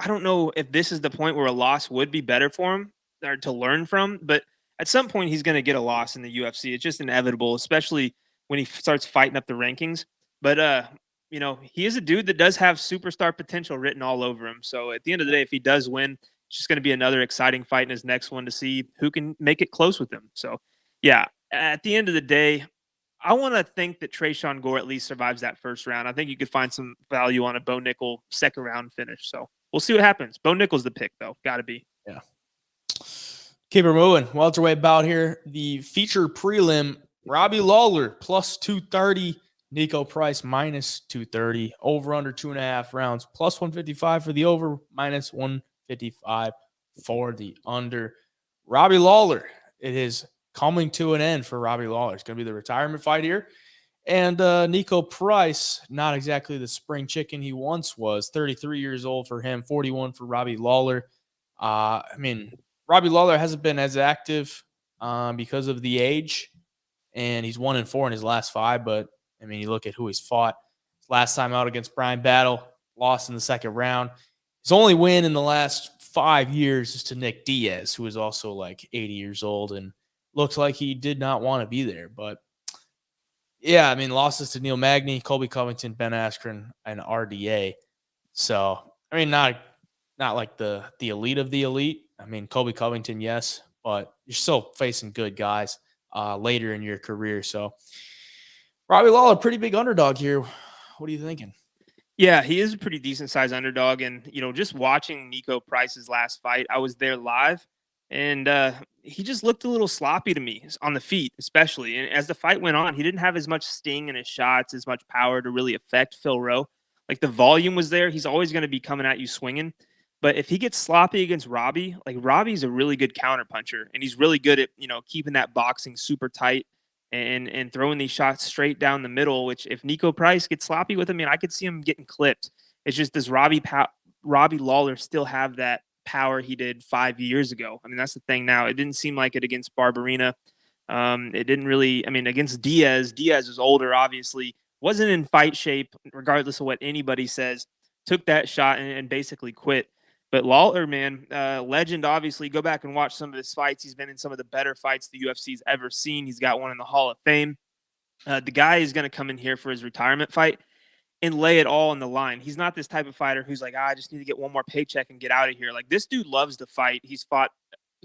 don't know if this is the point where a loss would be better for him or to learn from, but at some point he's going to get a loss in the UFC. It's just inevitable, especially when he starts fighting up the rankings. But he is a dude that does have superstar potential written all over him. So at the end of the day, if he does win, it's just going to be another exciting fight in his next one to see who can make it close with him. So yeah, at the end of the day, I want to think that Tresean Gore at least survives that first round. I think you could find some value on a Bo Nickal second round finish. So we'll see what happens. Bo Nickal's the pick, though. Got to be. Yeah. Keep it moving. Welterweight bout here. The feature prelim, Robbie Lawler plus 230. Niko Price minus 230. Over under 2.5 rounds. Plus 155 for the over. Minus 155 for the under. Robbie Lawler. It is coming to an end for Robbie Lawler. It's going to be the retirement fight here. And Niko Price, not exactly the spring chicken he once was. 33 years old for him, 41 for Robbie Lawler. I mean, Robbie Lawler hasn't been as active because of the age, and he's 1-4 in his last 5. But, I mean, you look at who he's fought. Last time out against Brian Battle, lost in the second round. His only win in the last 5 years is to Nick Diaz, who is also like 80 years old and looks like he did not want to be there. But, yeah, I mean, losses to Neil Magny, Colby Covington, Ben Askren, and RDA. So, I mean, not like the elite of the elite. I mean, Colby Covington, yes, but you're still facing good guys later in your career. So, Robbie Lawler, pretty big underdog here. What are you thinking? Yeah, he is a pretty decent sized underdog. And, just watching Niko Price's last fight, I was there live. and he just looked a little sloppy to me on the feet, especially. And as the fight went on, he didn't have as much sting in his shots, as much power to really affect Phil Rowe. Like the volume was there. He's always going to be coming at you swinging. But if he gets sloppy against Robbie, like Robbie's a really good counter puncher, and he's really good at keeping that boxing super tight and throwing these shots straight down the middle. Which if Nico Price gets sloppy with him, I could see him getting clipped. It's just does Robbie Lawler still have that power he did 5 years ago? I mean, that's the thing now. It didn't seem like it against Barberena. It didn't really. I mean, against Diaz is older, obviously, wasn't in fight shape, regardless of what anybody says. Took that shot and basically quit. But Lawler, man, legend, obviously. Go back and watch some of his fights. He's been in some of the better fights the UFC's ever seen. He's got one in the Hall of Fame. The guy is going to come in here for his retirement fight and lay it all on the line. He's not this type of fighter who's like, I just need to get one more paycheck and get out of here. Like, this dude loves to fight. He's fought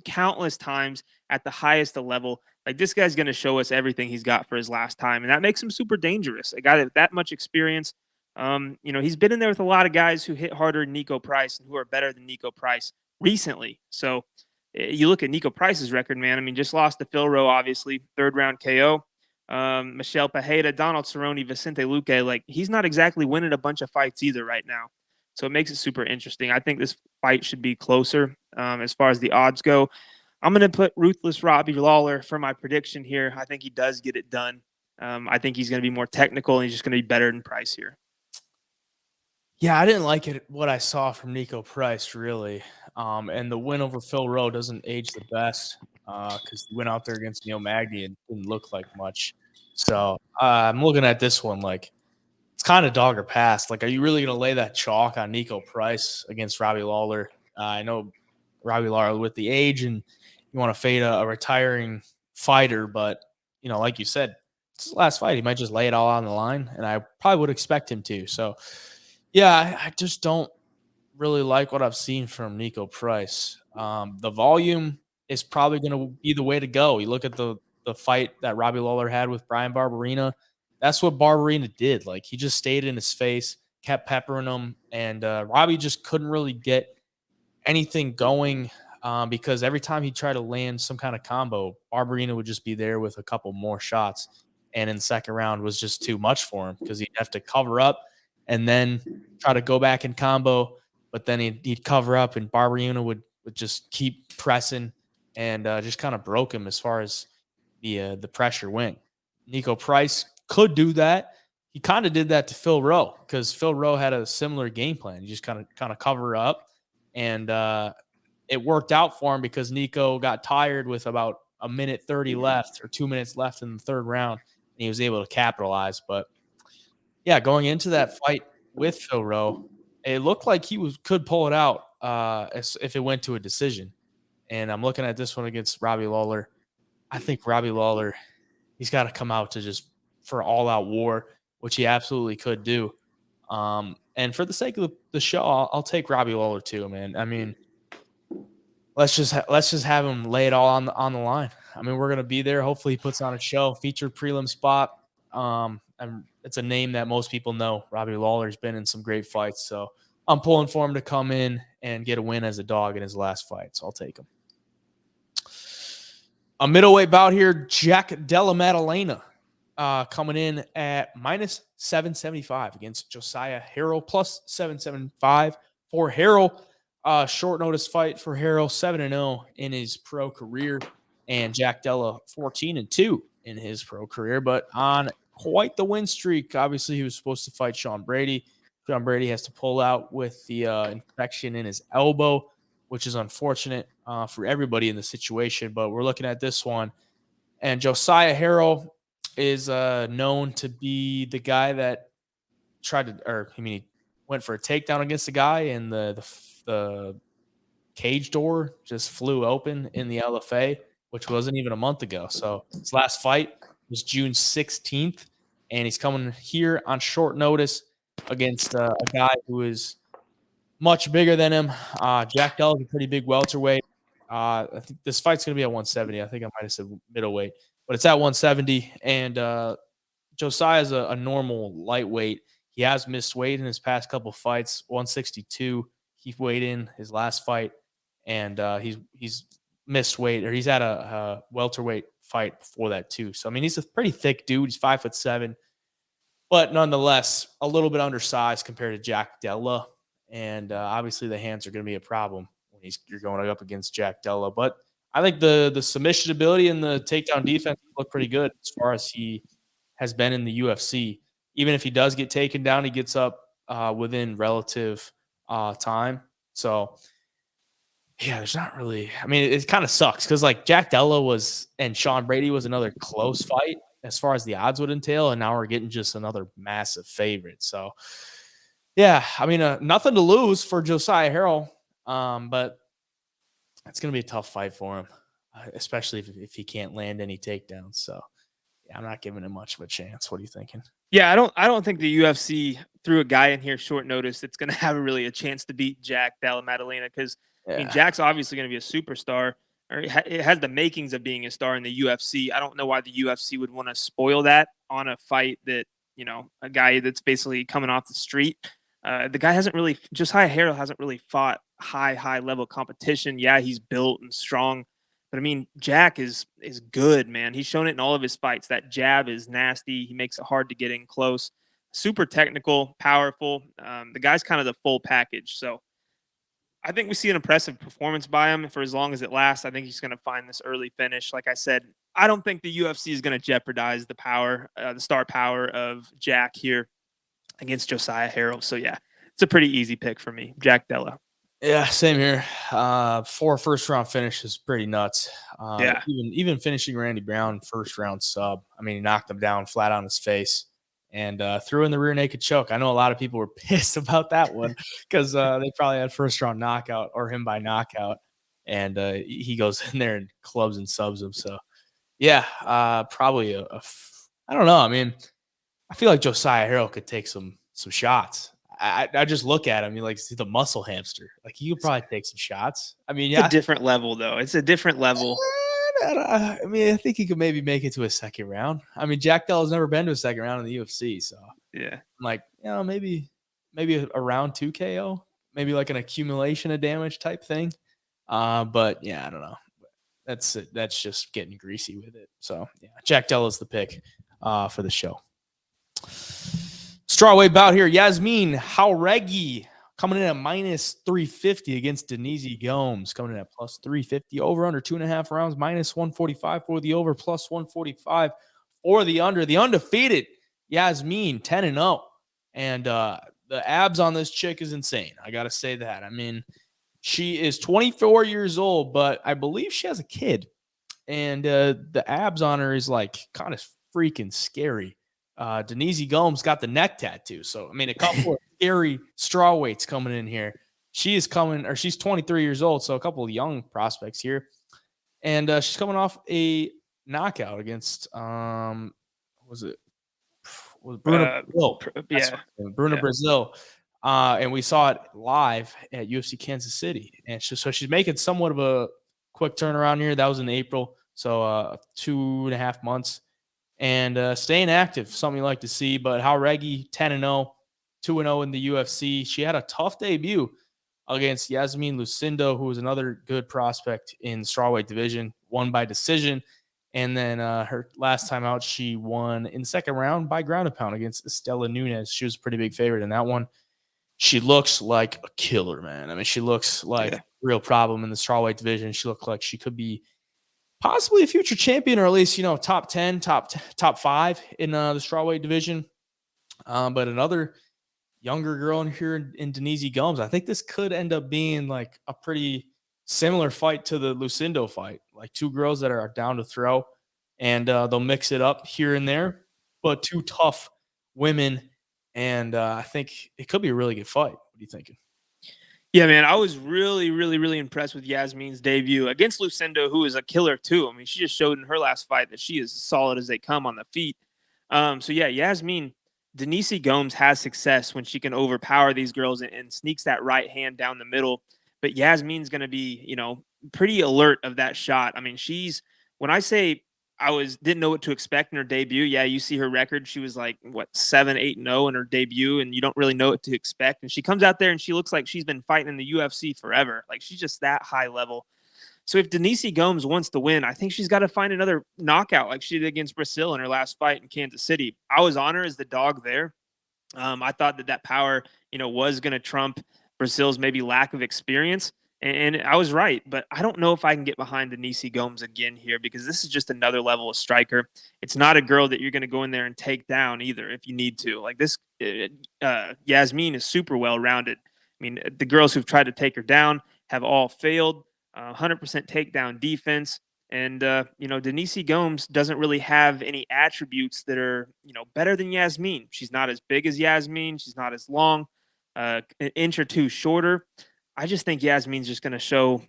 countless times at the highest level. Like, this guy's going to show us everything he's got for his last time, and that makes him super dangerous. A guy with that much experience. He's been in there with a lot of guys who hit harder than Nico Price and who are better than Nico Price recently. So you look at Nico Price's record, man. I mean, just lost to Phil Rowe, obviously, 3rd round KO. Michelle Pajeda, Donald Cerrone, Vicente Luque, like he's not exactly winning a bunch of fights either right now. So it makes it super interesting. I think this fight should be closer as far as the odds go. I'm going to put Ruthless Robbie Lawler for my prediction here. I think he does get it done. I think he's going to be more technical and he's just going to be better than Price here. Yeah, I didn't like it what I saw from Nico Price, really. And the win over Phil Rowe doesn't age the best because he went out there against Neil Magny and didn't look like much. So I'm looking at this one like it's kind of dog or pass. Like, are you really going to lay that chalk on Nico Price against Robbie Lawler? I know Robbie Lawler with the age and you want to fade a retiring fighter, but, like you said, it's his last fight. He might just lay it all on the line, and I probably would expect him to. So, yeah, I just don't really like what I've seen from Nico Price. The volume is probably going to be the way to go. You look at the fight that Robbie Lawler had with Brian Barberena. That's what Barberena did. Like, he just stayed in his face, kept peppering him, and Robbie just couldn't really get anything going because every time he tried to land some kind of combo, Barberena would just be there with a couple more shots. And in the second round was just too much for him because he'd have to cover up and then try to go back and combo. But then he'd cover up and Barberena would just keep pressing and just kind of broke him as far as the pressure went. Nico Price could do that. He kind of did that to Phil Rowe because Phil Rowe had a similar game plan. He just kind of cover up. And it worked out for him because Nico got tired with about a minute 30 left or 2 minutes left in the 3rd round, and he was able to capitalize. But, yeah, going into that fight with Phil Rowe, it looked like he could pull it out if it went to a decision. And I'm looking at this one against Robbie Lawler. I think Robbie Lawler, he's got to come out to just for all-out war, which he absolutely could do. And for the sake of the show, I'll take Robbie Lawler too, man. I mean, let's just have him lay it all on the line. I mean, we're gonna be there. Hopefully, he puts on a show. Featured prelim spot. And it's a name that most people know. Robbie Lawler's been in some great fights, so I'm pulling for him to come in and get a win as a dog in his last fight. So I'll take him. A middleweight bout here, Jack Della Maddalena. Coming in at minus 775 against Josiah Harrell, plus 775 for Harrell. Short notice fight for Harrell, 7-0 in his pro career, and Jack Della 14-2 in his pro career, but on quite the win streak. Obviously, he was supposed to fight Sean Brady. Sean Brady has to pull out with the infection in his elbow, which is unfortunate for everybody in the situation, but we're looking at this one. And Josiah Harrell is known to be the guy that he went for a takedown against the guy, and the cage door just flew open in the LFA, which wasn't even a month ago. So his last fight was June 16th, and he's coming here on short notice against a guy who is much bigger than him. Jack Dell is a pretty big welterweight. I think this fight's going to be at 170. I think I might have said middleweight, but it's at 170. And Josiah is a normal lightweight. He has missed weight in his past couple fights. 162, he weighed in his last fight, and he's missed weight, or he's had a welterweight fight before that too. So I mean, he's a pretty thick dude. He's 5'7", but nonetheless a little bit undersized compared to Jack Della. And obviously the hands are going to be a problem when you're going up against Jack Della. But I think the submission ability and the takedown defense look pretty good as far as he has been in the UFC. Even if he does get taken down, he gets up within relative time. So yeah, there's not really. I mean, it kind of sucks because like Jack Della and Sean Brady was another close fight as far as the odds would entail, and now we're getting just another massive favorite. So yeah, I mean, nothing to lose for Josiah Harrell, but it's going to be a tough fight for him, especially if he can't land any takedowns. So yeah, I'm not giving him much of a chance. What are you thinking? Yeah, I don't think the UFC threw a guy in here short notice that's going to have really a chance to beat Jack Della Maddalena, because I mean, Jack's obviously going to be a superstar, or it has the makings of being a star in the UFC. I don't know why the UFC would want to spoil that on a fight that, you know, a guy that's basically coming off the street. The guy Josiah Harrell hasn't really fought high level competition. Yeah, he's built and strong, but I mean, Jack is good, man. He's shown it in all of his fights. That jab is nasty. He makes it hard to get in close. Super technical, powerful. The guy's kind of the full package. So I think we see an impressive performance by him for as long as it lasts. I think he's going to find this early finish. Like I said, I don't think the UFC is going to jeopardize the star power of Jack here against Josiah Harrell. So yeah, it's a pretty easy pick for me, Jack Della. Yeah, same here. 4 first-round finishes, pretty nuts. Yeah. Even finishing Randy Brown first-round sub. I mean, he knocked him down flat on his face and threw in the rear naked choke. I know a lot of people were pissed about that one because they probably had first-round knockout or him by knockout, and he goes in there and clubs and subs him. So, yeah, probably I don't know. I mean, I feel like Josiah Harrell could take some shots. I just look at him. He's the muscle hamster. Like he could probably take some shots. I mean, It's a different level, though. It's a different level. I mean, I think he could maybe make it to a second round. I mean, Jack Della's never been to a second round in the UFC, so yeah, I'm like, maybe a round 2 KO, maybe like an accumulation of damage type thing. But yeah, I don't know. That's it. That's just getting greasy with it. So yeah, Jack Della's the pick for the show. Strawweight bout here. Yasmin Jauregui coming in at minus 350 against Denise Gomes, coming in at plus 350. Over under 2.5 rounds, minus 145 for the over, plus 145 for the under. The undefeated Yasmin 10-0. And the abs on this chick is insane. I got to say that. I mean, she is 24 years old, but I believe she has a kid. And the abs on her is like kind of freaking scary. Denise Gomes got the neck tattoo. So, I mean, a couple of scary strawweights coming in here. She's 23 years old. So a couple of young prospects here. And she's coming off a knockout against, Bruna Brazil. Bruna Brazil. And we saw it live at UFC Kansas City. And so she's making somewhat of a quick turnaround here. That was in April. So 2.5 months. And staying active, something you like to see. But Jauregui 10-0, 2-0 in the UFC. She had a tough debut against Yasmin Lucindo, who was another good prospect in the strawweight division, won by decision. And then her last time out, she won in the second round by ground and pound against Estela Nunes. She was a pretty big favorite in that one. She looks like a killer, man. I mean, she looks like a real problem in the strawweight division. She looked like she could be possibly a future champion, or at least, top 10, top 5 in the strawweight division. But another younger girl in here in Denise Gomes. I think this could end up being like a pretty similar fight to the Lucindo fight, like two girls that are down to throw, and they'll mix it up here and there, but two tough women. And I think it could be a really good fight. What are you thinking? Yeah, man, I was really, really, really impressed with Yasmin's debut against Lucindo, who is a killer too. I mean, she just showed in her last fight that she is as solid as they come on the feet. So yeah, Yasmin, Denise Gomes has success when she can overpower these girls and sneaks that right hand down the middle. But Yasmin's going to be, pretty alert of that shot. I mean, when I say didn't know what to expect in her debut. Yeah, you see her record. She was like, 7-8-0 in her debut, and you don't really know what to expect. And she comes out there and she looks like she's been fighting in the UFC forever. Like, she's just that high level. So if Denise Gomes wants to win, I think she's got to find another knockout like she did against Brazil in her last fight in Kansas City. I was on her as the dog there. I thought that power, was going to trump Brazil's maybe lack of experience. And I was right, but I don't know if I can get behind Denise Gomes again here because this is just another level of striker. It's not a girl that you're going to go in there and take down either if you need to. Like this, Yasmin is super well rounded. I mean, the girls who've tried to take her down have all failed. 100% takedown defense. And, Denise Gomes doesn't really have any attributes that are, better than Yasmin. She's not as big as Yasmin. She's not as long, an inch or two shorter. I just think Yasmin's just going to show,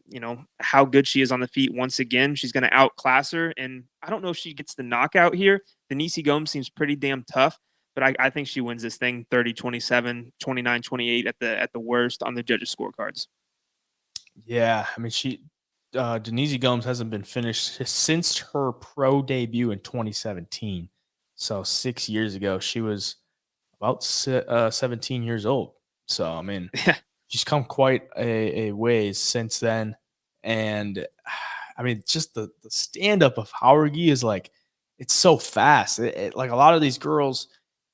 how good she is on the feet once again. She's going to outclass her. And I don't know if she gets the knockout here. Denise Gomes seems pretty damn tough, but I think she wins this thing 30-27, 29-28 at the worst on the judges' scorecards. Yeah, I mean, Denise Gomes hasn't been finished since her pro debut in 2017. So 6 years ago, she was about 17 years old. So, I mean, she's come quite a ways since then. And, I mean, just the stand-up of Jauregui is like, it's so fast. Like, a lot of these girls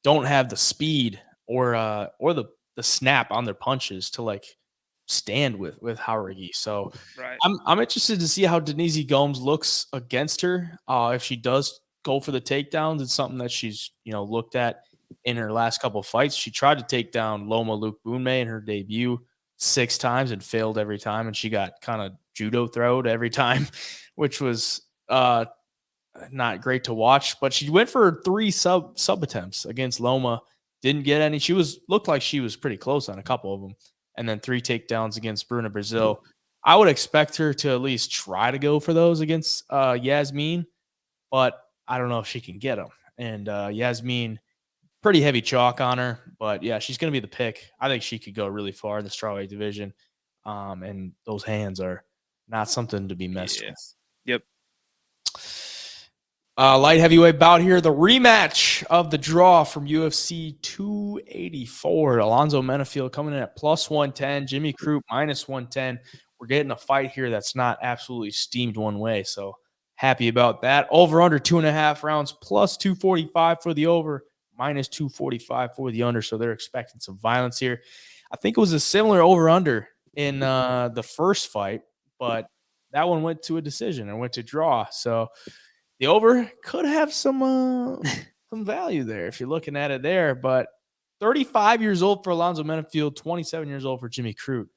don't have the speed or the snap on their punches to, like, stand with Jauregui. So Right. I'm interested to see how Denise Gomes looks against her. If she does go for the takedowns, it's something that she's looked at in her last couple of fights. She tried to take down Loma Luke Boonmay in her debut 6 times and failed every time, and she got kind of judo throwed every time, which was not great to watch. But she went for 3 sub attempts against Loma, didn't get any. She looked like she was pretty close on a couple of them, and then 3 takedowns against Bruna Brazil. I would expect her to at least try to go for those against Yasmin, but I don't know if she can get them. And Yasmin, pretty heavy chalk on her, but yeah, she's going to be the pick. I think she could go really far in the strawweight division, and those hands are not something to be messed with. Yep. Light heavyweight bout here, the rematch of the draw from UFC 284. Alonzo Menifield coming in at +110, Jimmy Crute -110. We're getting a fight here that's not absolutely steamed one way, so happy about that. Over under 2.5 rounds, +245 for the over, -245 for the under, so they're expecting some violence here. I think it was a similar over under in the first fight, but that one went to a decision and went to draw, so the over could have some value there if you're looking at it there, but 35 years old for Alonzo Menifield, 27 years old for Jimmy Crute,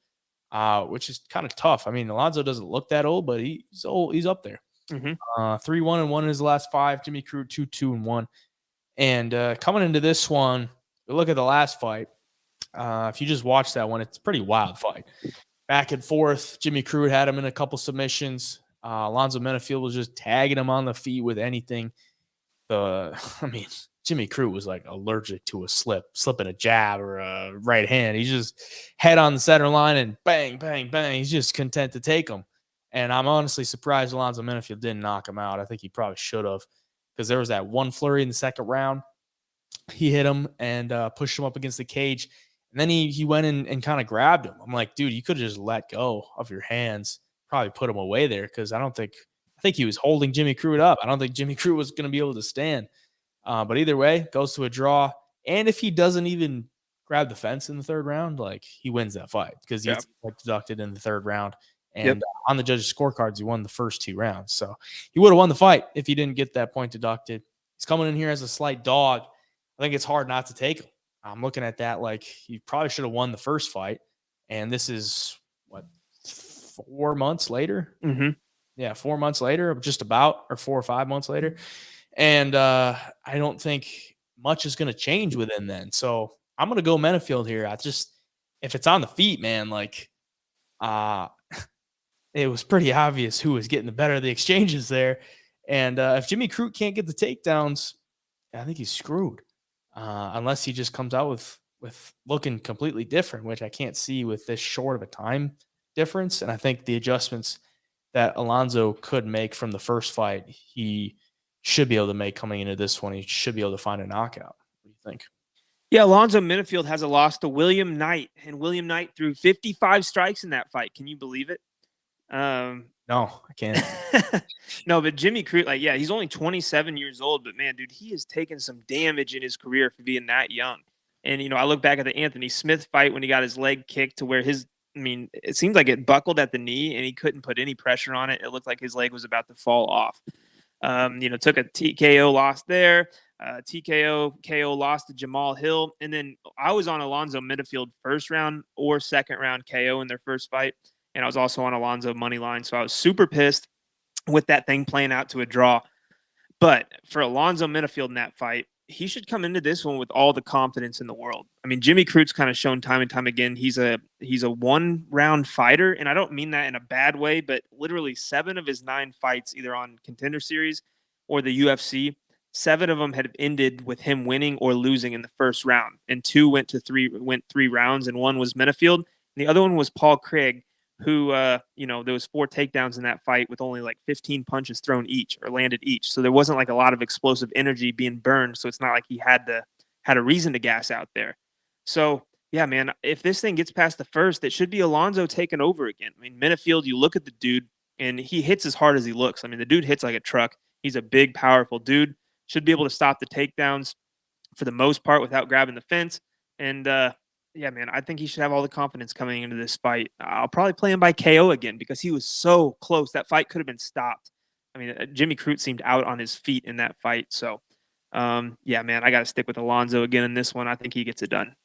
which is kind of tough. I mean, Alonzo doesn't look that old, but he's old. He's up there. 3-1-1 in his last 5. Jimmy Crute 2-2-1. And coming into this one, we look at the last fight. If you just watch that one, it's a pretty wild fight. Back and forth. Jimmy Crute had him in a couple submissions. Alonzo Menifield was just tagging him on the feet with anything. Jimmy Crute was like allergic to a slipping a jab or a right hand. He's just head on the center line and bang, bang, bang. He's just content to take him. And I'm honestly surprised Alonzo Menifield didn't knock him out. I think he probably should have, because there was that one flurry in the second round. He hit him and pushed him up against the cage. And then he went in and kind of grabbed him. I'm like, dude, you could have just let go of your hands, probably put him away there, because I think he was holding Jimmy Crute up. I don't think Jimmy Crute was going to be able to stand. But either way, goes to a draw. And if he doesn't even grab the fence in the third round, like, he wins that fight because he gets deducted in the third round. And on the judges' scorecards, he won the first 2 rounds. So he would have won the fight if he didn't get that point deducted. He's coming in here as a slight dog. I think it's hard not to take him. I'm looking at that like he probably should have won the first fight. And this is, 4 months later? Mm-hmm. Yeah, 4 months later, just about, or 4 or 5 months later. And I don't think much is going to change within then. So I'm going to go Menifield here. If it's on the feet, man, like, it was pretty obvious who was getting the better of the exchanges there. And if Jimmy Crute can't get the takedowns, I think he's screwed. Unless he just comes out with looking completely different, which I can't see with this short of a time difference. And I think the adjustments that Alonzo could make from the first fight, he should be able to make coming into this one. He should be able to find a knockout. What do you think? Yeah, Alonzo Menifield has a loss to William Knight, and William Knight threw 55 strikes in that fight. Can you believe it? No, I can't. No, but Jimmy Crute, like, yeah, he's only 27 years old, but man, dude, he has taken some damage in his career for being that young. And, I look back at the Anthony Smith fight when he got his leg kicked to where it seemed like it buckled at the knee and he couldn't put any pressure on it. It looked like his leg was about to fall off. Took a TKO loss there. TKO KO loss to Jamal Hill. And then I was on Alonzo Menifield first round or second round KO in their first fight. And I was also on Alonzo money line. So I was super pissed with that thing playing out to a draw. But for Alonzo Menifield in that fight, he should come into this one with all the confidence in the world. I mean, Jimmy Crute's kind of shown time and time again he's a one-round fighter, and I don't mean that in a bad way, but literally 7 of his 9 fights, either on Contender Series or the UFC, 7 of them had ended with him winning or losing in the first round, and 2 went 3 rounds, and 1 was Menifield, and the other one was Paul Craig, who, there was 4 takedowns in that fight with only like 15 punches thrown each or landed each. So there wasn't like a lot of explosive energy being burned. So it's not like he had a reason to gas out there. So yeah, man, if this thing gets past the first, it should be Alonzo taking over again. I mean, Menifield, you look at the dude and he hits as hard as he looks. I mean, the dude hits like a truck. He's a big, powerful dude. Should be able to stop the takedowns for the most part without grabbing the fence. And, yeah, man, I think he should have all the confidence coming into this fight. I'll probably play him by KO again because he was so close. That fight could have been stopped. I mean, Jimmy Crute seemed out on his feet in that fight. So, yeah, man, I got to stick with Alonzo again in this one. I think he gets it done.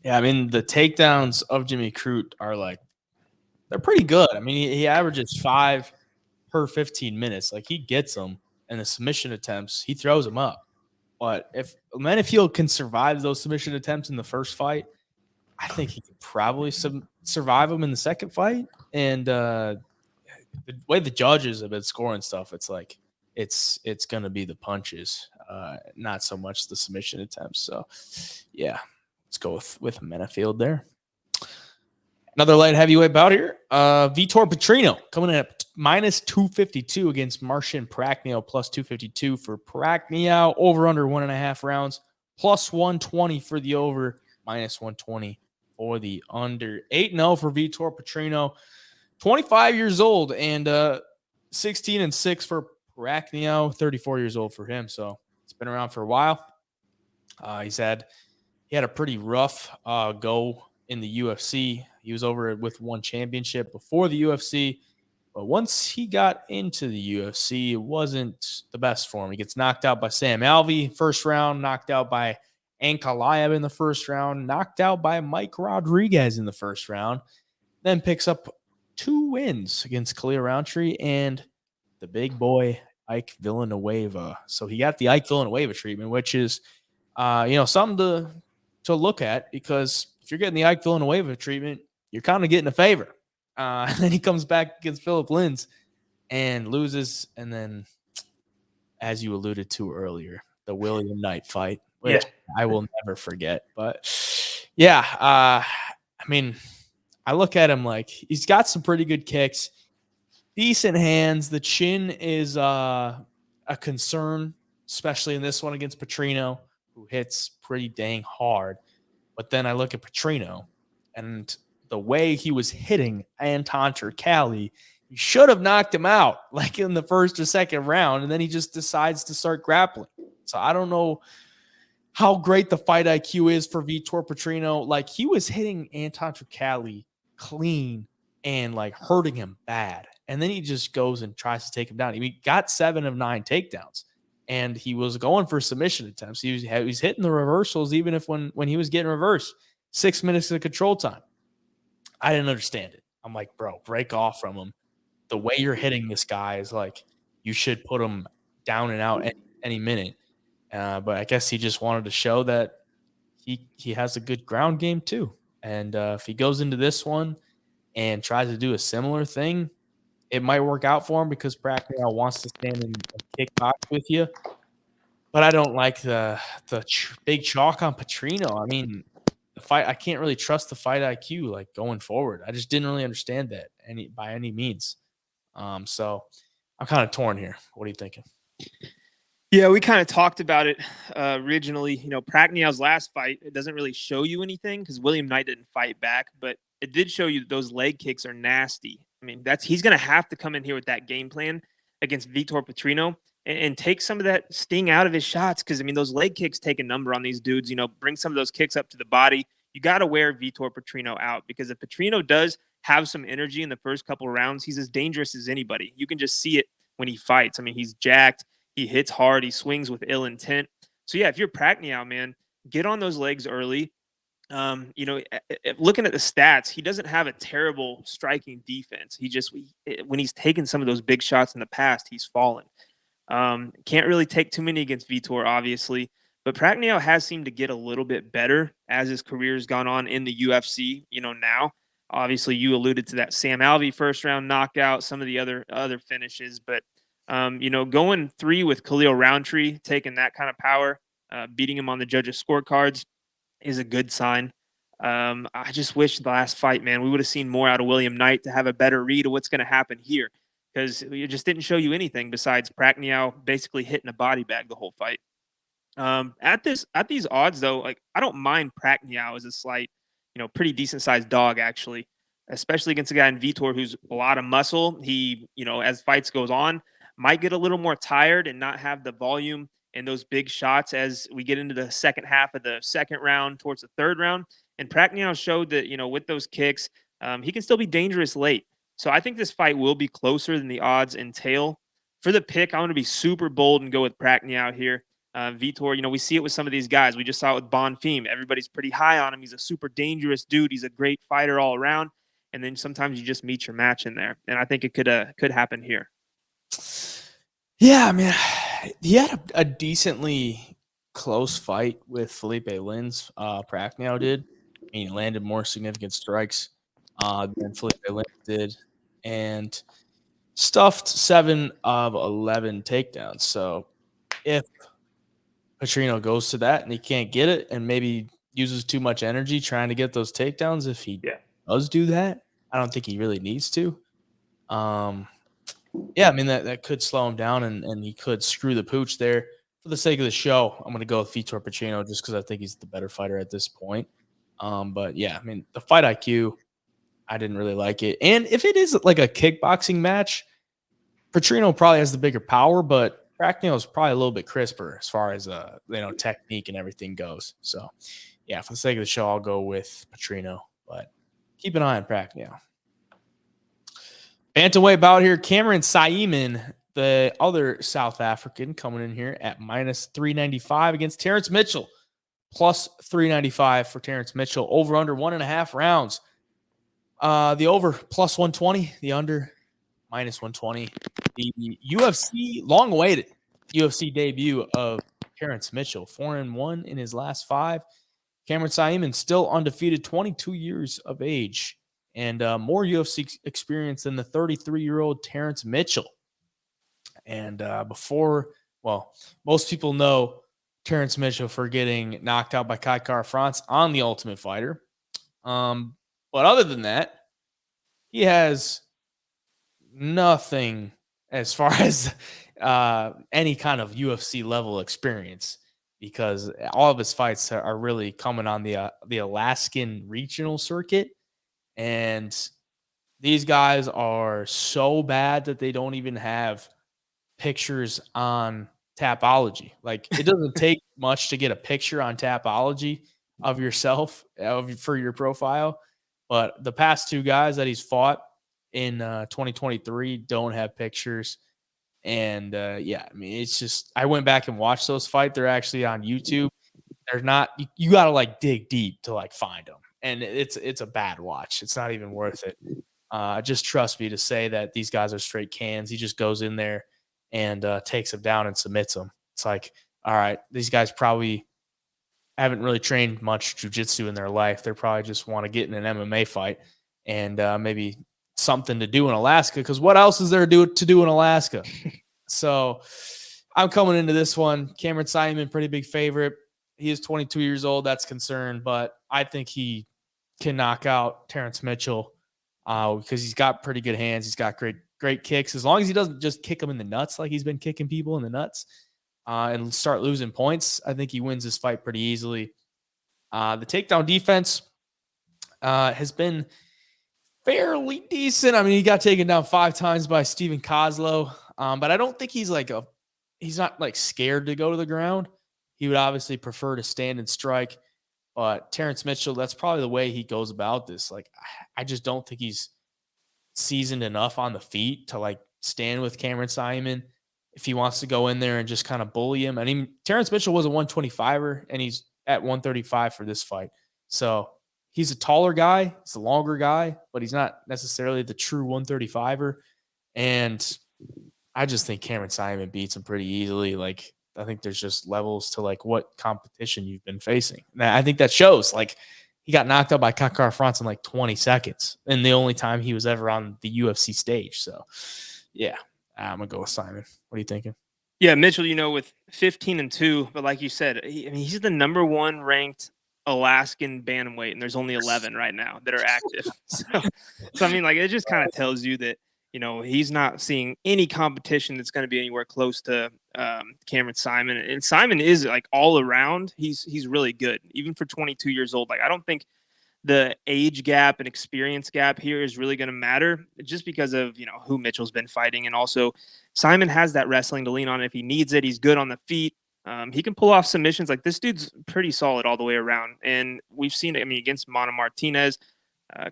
Yeah, I mean, the takedowns of Jimmy Crute are they're pretty good. I mean, he averages 5 per 15 minutes. Like, he gets them, and the submission attempts, he throws them up. But if Menifield can survive those submission attempts in the first fight, I think he could probably survive them in the second fight. And the way the judges have been scoring stuff, it's like it's going to be the punches, not so much the submission attempts. So, yeah, let's go with Menifield there. Another light heavyweight bout here. Vitor Petrino coming in at minus 252 against Marcin Prachnio, plus 252 for Prachnio. Over under 1.5 rounds, plus 120 for the over, minus 120 for the under. 8-0 for Vitor Petrino. 25 years old and 16-6 for Prachnio. 34 years old for him. So it's been around for a while. He had a pretty rough go in the UFC. He was over with one championship before the UFC, but once he got into the UFC, it wasn't the best for him. He gets knocked out by Sam Alvey first round, knocked out by Ankalaev in the first round, knocked out by Mike Rodriguez in the first round, then picks up 2 wins against Khalil Roundtree and the big boy Ike Villanueva. So he got the Ike Villanueva treatment, which is something to look at, because if you're getting the Ike Villanueva treatment, you're kind of getting a favor. And then he comes back against Philip Lins and loses. And then, as you alluded to earlier, the William Knight fight, which I will never forget. But yeah, I mean, I look at him like he's got some pretty good kicks, decent hands. The chin is a concern, especially in this one against Petrino, who hits pretty dang hard. But then I look at Petrino and the way he was hitting Anton Turkalj, he should have knocked him out like in the first or second round, and then he just decides to start grappling. So I don't know how great the fight IQ is for Vitor Petrino. Like, he was hitting Anton Turkalj clean and like hurting him bad, and then he just goes and tries to take him down. He got 7 of 9 takedowns. And he was going for submission attempts. He was hitting the reversals, even if when he was getting reversed. 6 minutes of control time. I didn't understand it. I'm like, bro, break off from him. The way you're hitting this guy is like, you should put him down and out any minute. But I guess he just wanted to show that he has a good ground game too. And if he goes into this one and tries to do a similar thing, it might work out for him, because Prachnio wants to stand and kick box with you. But I don't like the big chalk on Petrino. I mean, the fight, I can't really trust the fight IQ like going forward. I just didn't really understand that by any means. So I'm kind of torn here. What are you thinking? Yeah, we kind of talked about it originally. Prachnio's last fight, it doesn't really show you anything because William Knight didn't fight back, but it did show you that those leg kicks are nasty. I mean, he's going to have to come in here with that game plan against Vitor Petrino and take some of that sting out of his shots. Because I mean, those leg kicks take a number on these dudes. Bring some of those kicks up to the body. You got to wear Vitor Petrino out, because if Petrino does have some energy in the first couple of rounds, he's as dangerous as anybody. You can just see it when he fights. I mean, he's jacked. He hits hard. He swings with ill intent. So yeah, if you're Prachnio, man, get on those legs early. Looking at the stats, he doesn't have a terrible striking defense. When he's taken some of those big shots in the past, he's fallen. Can't really take too many against Vitor, obviously, but Prachnio has seemed to get a little bit better as his career's gone on in the UFC. Now, obviously, you alluded to that Sam Alvey first round knockout, some of the other finishes, but going 3 with Khalil Roundtree, taking that kind of power, beating him on the judges' scorecards is a good sign. I just wish the last fight, man, we would have seen more out of William Knight to have a better read of what's going to happen here, because it just didn't show you anything besides Prachnio basically hitting a body bag the whole fight. At these odds, though, like, I don't mind Prachnio as a slight, pretty decent sized dog, actually, especially against a guy in Vitor who's a lot of muscle. He, as fights goes on, might get a little more tired and not have the volume and those big shots as we get into the second half of the second round towards the third round. And Prachnio showed that, with those kicks, he can still be dangerous late. So I think this fight will be closer than the odds entail. For the pick, I want to be super bold and go with Prachnio here. Vitor, we see it with some of these guys. We just saw it with Bonfim. Everybody's pretty high on him. He's a super dangerous dude. He's a great fighter all around. And then sometimes you just meet your match in there. And I think it could happen here. Yeah, I mean, he had a decently close fight with Felipe Lins. Prachnio did. I mean, he landed more significant strikes than Felipe Lins did, and stuffed 7 of 11 takedowns. So if Petrino goes to that and he can't get it, and maybe uses too much energy trying to get those takedowns, if he does do that, I don't think he really needs to. Yeah, I mean, that could slow him down, and he could screw the pooch there. For the sake of the show, I'm going to go with Vitor Petrino just because I think he's the better fighter at this point. But yeah, I mean, the fight IQ, I didn't really like it. And if it is like a kickboxing match, Petrino probably has the bigger power, but Prachnio is probably a little bit crisper as far as technique and everything goes. So yeah, for the sake of the show, I'll go with Petrino, but keep an eye on Prachnio. Bantamweight bout here, Cameron Saaiman, the other South African, coming in here at minus 395 against Terrence Mitchell. Plus 395 for Terrence Mitchell. Over under 1.5 rounds. The over plus 120. The under minus 120. The UFC, long-awaited UFC debut of Terrence Mitchell. 4-1 in his last 5. Cameron Saaiman still undefeated, 22 years of age. And more UFC experience than the 33-year-old Terrence Mitchell. And most people know Terrence Mitchell for getting knocked out by Kai Kara-France on The Ultimate Fighter. But other than that, he has nothing as far as any kind of UFC level experience, because all of his fights are really coming on the Alaskan regional circuit. And these guys are so bad that they don't even have pictures on Tapology. Like, it doesn't take much to get a picture on Tapology of yourself for your profile. But the past 2 guys that he's fought in 2023 don't have pictures. And yeah, I mean, it's just, I went back and watched those fights. They're actually on YouTube. They're not, you got to like dig deep to like find them. And it's a bad watch. It's not even worth it. Just trust me to say that these guys are straight cans. He just goes in there and takes them down and submits them. It's like, all right, these guys probably haven't really trained much jiu-jitsu in their life. They probably just want to get in an MMA fight and maybe something to do in Alaska, because what else is there to do in Alaska? So I'm coming into this one. Cameron Saaiman, pretty big favorite. He is 22 years old. That's concerned, but I think he can knock out Terrence Mitchell because he's got pretty good hands. He's got great kicks. As long as he doesn't just kick him in the nuts like he's been kicking people in the nuts and start losing points, I think he wins this fight pretty easily. The takedown defense has been fairly decent. I mean, he got taken down 5 times by Steven Kozlow, but I don't think he's not like scared to go to the ground. He would obviously prefer to stand and strike, but Terrence Mitchell, that's probably the way he goes about this. Like, I just don't think he's seasoned enough on the feet to like stand with Cameron Saaiman if he wants to go in there and just kind of bully him. I mean, Terrence Mitchell was a 125er and he's at 135 for this fight. So he's a taller guy, he's a longer guy, but he's not necessarily the true 135er. And I just think Cameron Saaiman beats him pretty easily. Like, I think there's just levels to like what competition you've been facing. And I think that shows. Like, he got knocked out by Kakar France in like 20 seconds, and the only time he was ever on the UFC stage. So, yeah, I'm gonna go with Saaiman. What are you thinking? Yeah, Mitchell, with 15-2, but like you said, he's the number 1 ranked Alaskan bantamweight, and there's only 11 right now that are active. So I mean, like, it just kind of tells you that he's not seeing any competition that's going to be anywhere close to Cameron Saaiman. And Saaiman is like all around. He's really good, even for 22 years old. Like, I don't think the age gap and experience gap here is really going to matter, just because of who Mitchell's been fighting, and also Saaiman has that wrestling to lean on if he needs it. He's good on the feet. He can pull off submissions. Like, this dude's pretty solid all the way around, and we've seen it. I mean, against Mono Martinez,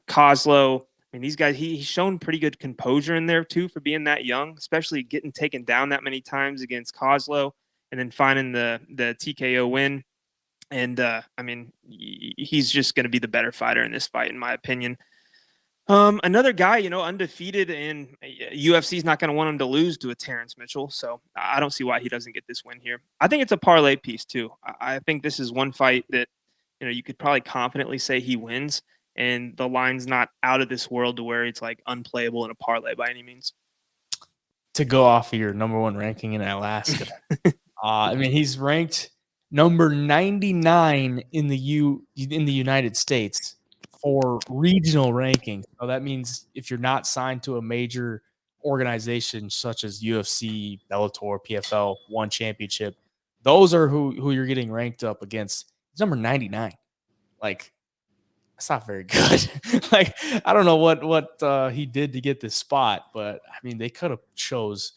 Kozlow. I mean, these guys, he's shown pretty good composure in there too for being that young, especially getting taken down that many times against Kozlow and then finding the TKO win. And I mean, he's just going to be the better fighter in this fight, in my opinion. Another guy, undefeated, and UFC is not going to want him to lose to a Terrence Mitchell. So I don't see why he doesn't get this win here. I think it's a parlay piece too. I think this is one fight that, you could probably confidently say he wins, and the line's not out of this world to where it's like unplayable in a parlay by any means. To go off of your number 1 ranking in Alaska, I mean, he's ranked number 99 in the United States for regional ranking. So that means if you're not signed to a major organization such as UFC, Bellator, PFL, One Championship, those are who you're getting ranked up against. He's number 99. Like, that's not very good. Like, I don't know what he did to get this spot, but I mean, they could have chose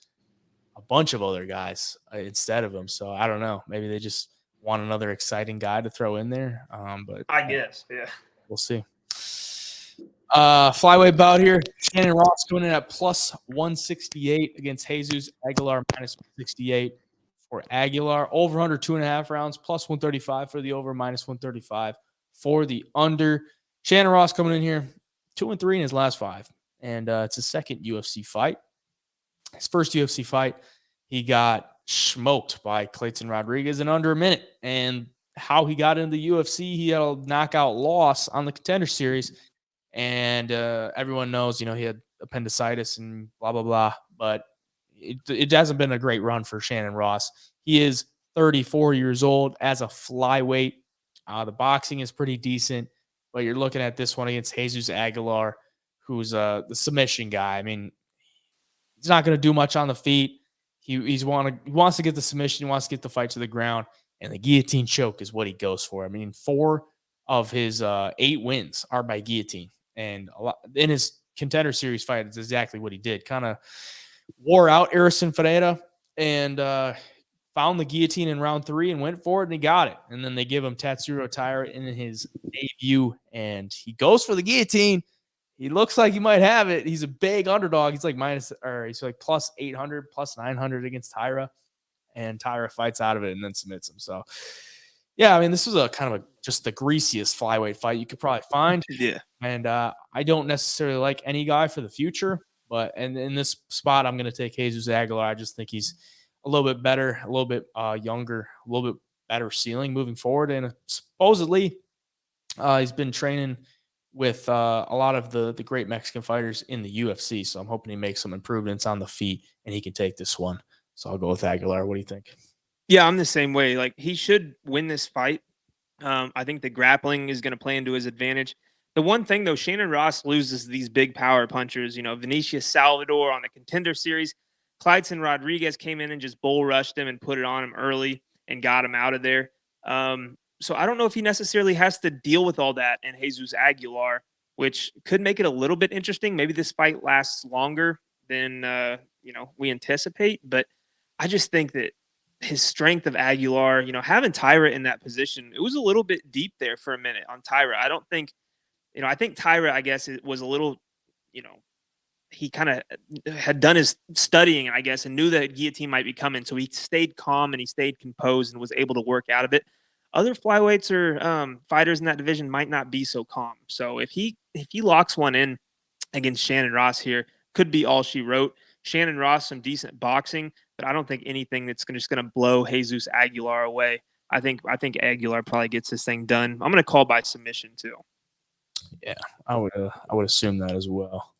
a bunch of other guys instead of him. So I don't know. Maybe they just want another exciting guy to throw in there. But I guess, yeah. We'll see. Flyweight bout here. Shannon Ross going in at plus 168 against Jesus Aguilar minus 168 for Aguilar. Over under 2.5 rounds, plus 135 for the over, minus 135 for the under. Shannon Ross coming in here 2-3 in his last 5. And it's his second UFC fight. His first UFC fight, he got smoked by Clayton Rodriguez in under a minute. And how he got into the UFC, he had a knockout loss on the Contender Series. And everyone knows, he had appendicitis and blah, blah, blah. But it hasn't been a great run for Shannon Ross. He is 34 years old as a flyweight. The boxing is pretty decent. But you're looking at this one against Jesus Aguilar, who's the submission guy. I mean, he's not going to do much on the feet. He wants to get the submission. He wants to get the fight to the ground. And the guillotine choke is what he goes for. I mean, 4 of his 8 wins are by guillotine. And in his Contender Series fight, it's exactly what he did. Kind of wore out Erison Ferreira and found the guillotine in round 3 and went for it, and he got it. And then they give him Tatsuro Taira in his debut, and he goes for the guillotine. He looks like he might have it. He's a big underdog. He's like he's like plus 800, plus 900 against Taira, and Taira fights out of it and then submits him. So, yeah, I mean, this was a kind of just the greasiest flyweight fight you could probably find. Yeah. And I don't necessarily like any guy for the future, but in this spot, I'm going to take Jesus Aguilar. I just think he's a little bit better, a little bit younger, a little bit better ceiling moving forward. And supposedly he's been training with a lot of the great Mexican fighters in the UFC. So I'm hoping he makes some improvements on the feet and he can take this one. So I'll go with Aguilar. What do you think? Yeah, I'm the same way. Like, he should win this fight. I think the grappling is going to play into his advantage. The one thing, though, Shannon Ross loses these big power punchers. Vinicius Salvador on the Contender Series. Clydeson Rodriguez came in and just bull rushed him and put it on him early and got him out of there. So I don't know if he necessarily has to deal with all that in Jesus Aguilar. which could make it a little bit interesting. Maybe this fight lasts longer than we anticipate, but I just think that his strength of Aguilar, having Taira in that position, it was a little bit deep there for a minute on Taira. I don't think, I think Taira, I guess, it was a little, he kind of had done his studying, I guess, and knew that guillotine might be coming. So he stayed calm and he stayed composed and was able to work out of it. Other flyweights or fighters in that division might not be so calm. So if he locks one in against Shannon Ross here, could be all she wrote. Shannon Ross, some decent boxing, but I don't think anything that's just going to blow Jesus Aguilar away. I think Aguilar probably gets this thing done. I'm going to call by submission too. Yeah, I would assume that as well.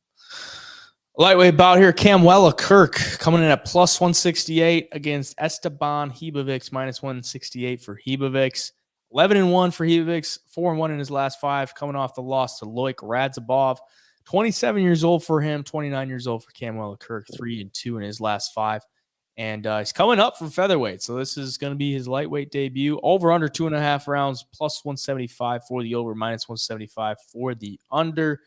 Lightweight bout here, Kirk coming in at plus 168 against Esteban Ribovics, minus 168 for Ribovics. 11-1 for Ribovics, 4-1 in his last 5, coming off the loss to Loik Radzhabov. 27 years old for him, 29 years old for Kirk, 3-2 in his last 5. And he's coming up from featherweight, so this is going to be his lightweight debut. Over under 2.5 rounds, plus 175 for the over, minus 175 for the under.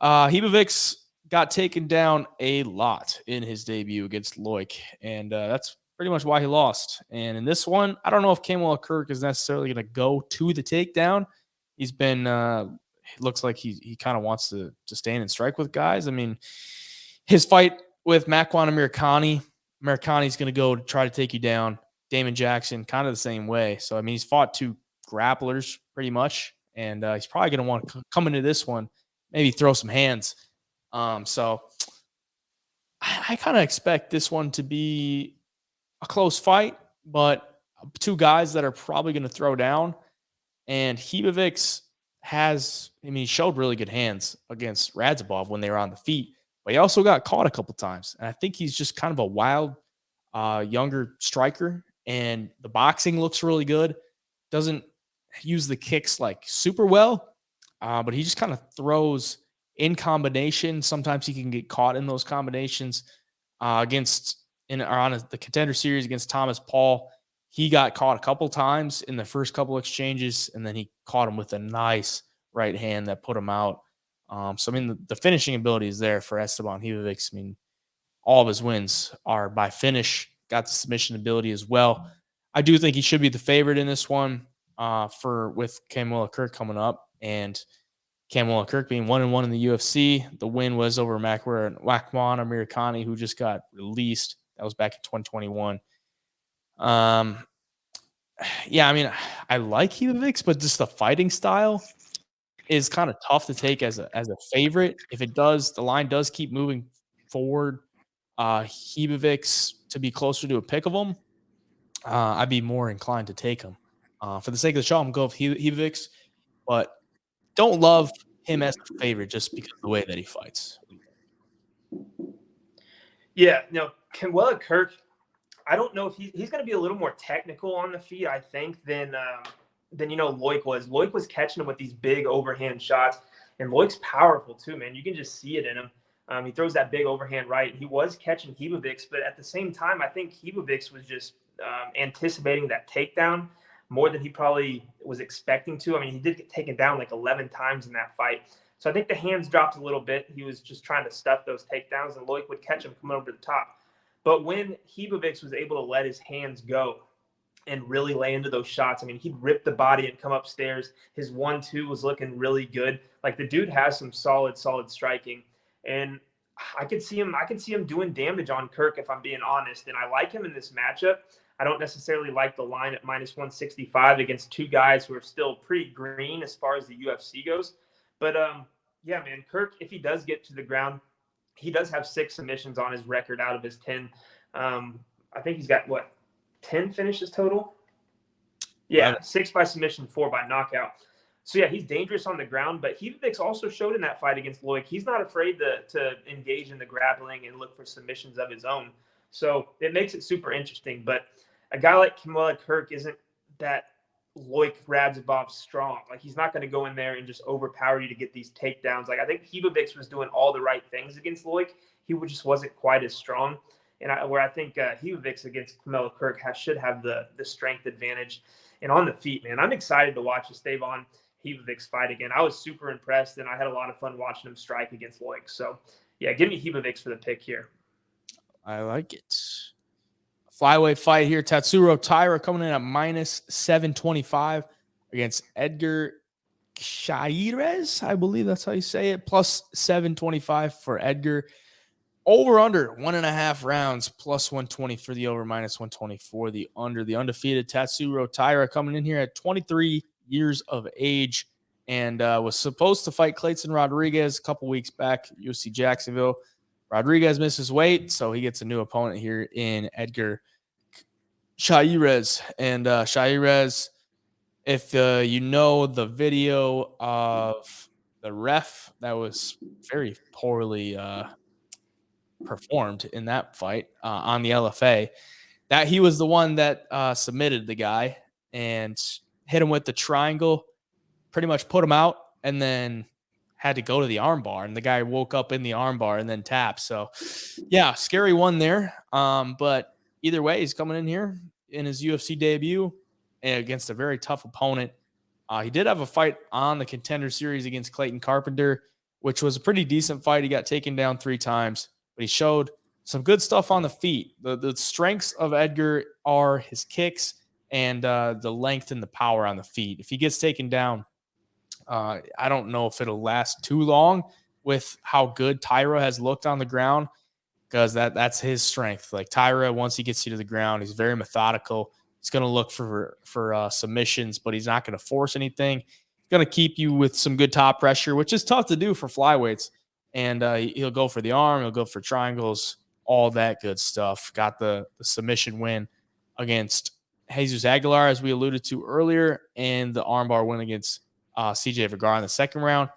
Ribovics got taken down a lot in his debut against Loik, and that's pretty much why he lost. And in this one, I don't know if Kirk is necessarily going to go to the takedown. He's been it looks like he kind of wants to stand and strike with guys. I mean, his fight with Makwan Americani's going to go to try to take you down. Damon Jackson, kind of the same way. So, I mean, he's fought 2 grapplers pretty much, and he's probably going to want to come into this one, maybe throw some hands. So I kind of expect this one to be a close fight, but 2 guys that are probably going to throw down. And Ribovics he showed really good hands against Radzhabov when they were on the feet, but he also got caught a couple times. And I think he's just kind of a wild, younger striker, and the boxing looks really good. Doesn't use the kicks like super well, but he just kind of throws in combination. Sometimes he can get caught in those combinations. On the Contender Series against Thomas Paul, he got caught a couple times in the first couple exchanges, and then he caught him with a nice right hand that put him out. So, I mean, the finishing ability is there for Esteban Ribovics. I mean, all of his wins are by finish. Got the submission ability as well. I do think he should be the favorite in this one with Kirk coming up, and Kirk being 1-1 in the UFC. The win was over Makwan Americani, who just got released. That was back in 2021. Yeah, I mean, I like Ribovics, but just the fighting style is kind of tough to take as a favorite. If the line does keep moving forward, Ribovics to be closer to a pick of them, I'd be more inclined to take him. For the sake of the show, I'm going to go with Ribovics, but don't love him as a favorite just because of the way that he fights. Yeah, Kirk, I don't know if he's going to be a little more technical on the feet, I think, than Loik was. Loik was catching him with these big overhand shots, and Loik's powerful too, man. You can just see it in him. He throws that big overhand right. He was catching Ribovics, but at the same time, I think Ribovics was just anticipating that takedown more than he probably was expecting to. I mean, he did get taken down like 11 times in that fight. So I think the hands dropped a little bit. He was just trying to stuff those takedowns, and Loik would catch him coming over the top. But when Ribovics was able to let his hands go and really lay into those shots, I mean, he'd rip the body and come upstairs. His 1-2 was looking really good. Like, the dude has some solid striking. And I could see him doing damage on Kirk, if I'm being honest. And I like him in this matchup. I don't necessarily like the line at minus 165 against 2 guys who are still pretty green as far as the UFC goes. But, yeah, man, Kirk, if he does get to the ground, he does have 6 submissions on his record out of his 10. I think he's got, 10 finishes total? Yeah, 6 by submission, 4 by knockout. So, yeah, he's dangerous on the ground, but Ribovics also showed in that fight against Loik. He's not afraid to engage in the grappling and look for submissions of his own. So it makes it super interesting. But a guy like Kirk isn't that Loik Radzhabov strong. Like, he's not going to go in there and just overpower you to get these takedowns. Like, I think Ribovics was doing all the right things against Loik. He just wasn't quite as strong. And I think Ribovics against Kirk should have the strength advantage. And on the feet, man, I'm excited to watch Esteban Ribovics fight again. I was super impressed, and I had a lot of fun watching him strike against Loic. So, yeah, give me Ribovics for the pick here. I like it. Flyweight fight here. Tatsuro Taira coming in at minus 725 against Edgar Chairez. I believe that's how you say it. Plus 725 for Edgar. Over under 1.5 rounds, plus 120 for the over, minus 120 for the under. The undefeated Tatsuro Taira coming in here at 23 years of age and was supposed to fight Clayton Rodriguez a couple weeks back, UFC Jacksonville. Rodriguez misses weight, so he gets a new opponent here in Edgar Chairez. And Chairez, if you know the video of the ref that was very poorly performed in that fight on the LFA, that he was the one that submitted the guy and hit him with the triangle, pretty much put him out, and then had to go to the armbar, and the guy woke up in the armbar and then tapped. So, yeah, scary one there. But either way, he's coming in here in his UFC debut against a very tough opponent. He did have a fight on the Contender Series against Clayton Carpenter, which was a pretty decent fight. He got taken down 3 times, but he showed some good stuff on the feet. The strengths of Edgar are his kicks and the length and the power on the feet. If he gets taken down, I don't know if it'll last too long with how good Taira has looked on the ground, because that's his strength. Like Taira, once he gets you to the ground, he's very methodical. He's going to look for submissions, but he's not going to force anything. He's going to keep you with some good top pressure, which is tough to do for flyweights. And he'll go for the arm. He'll go for triangles, all that good stuff. Got the submission win against Jesus Aguilar, as we alluded to earlier, and the armbar win against CJ Vergara in the second round.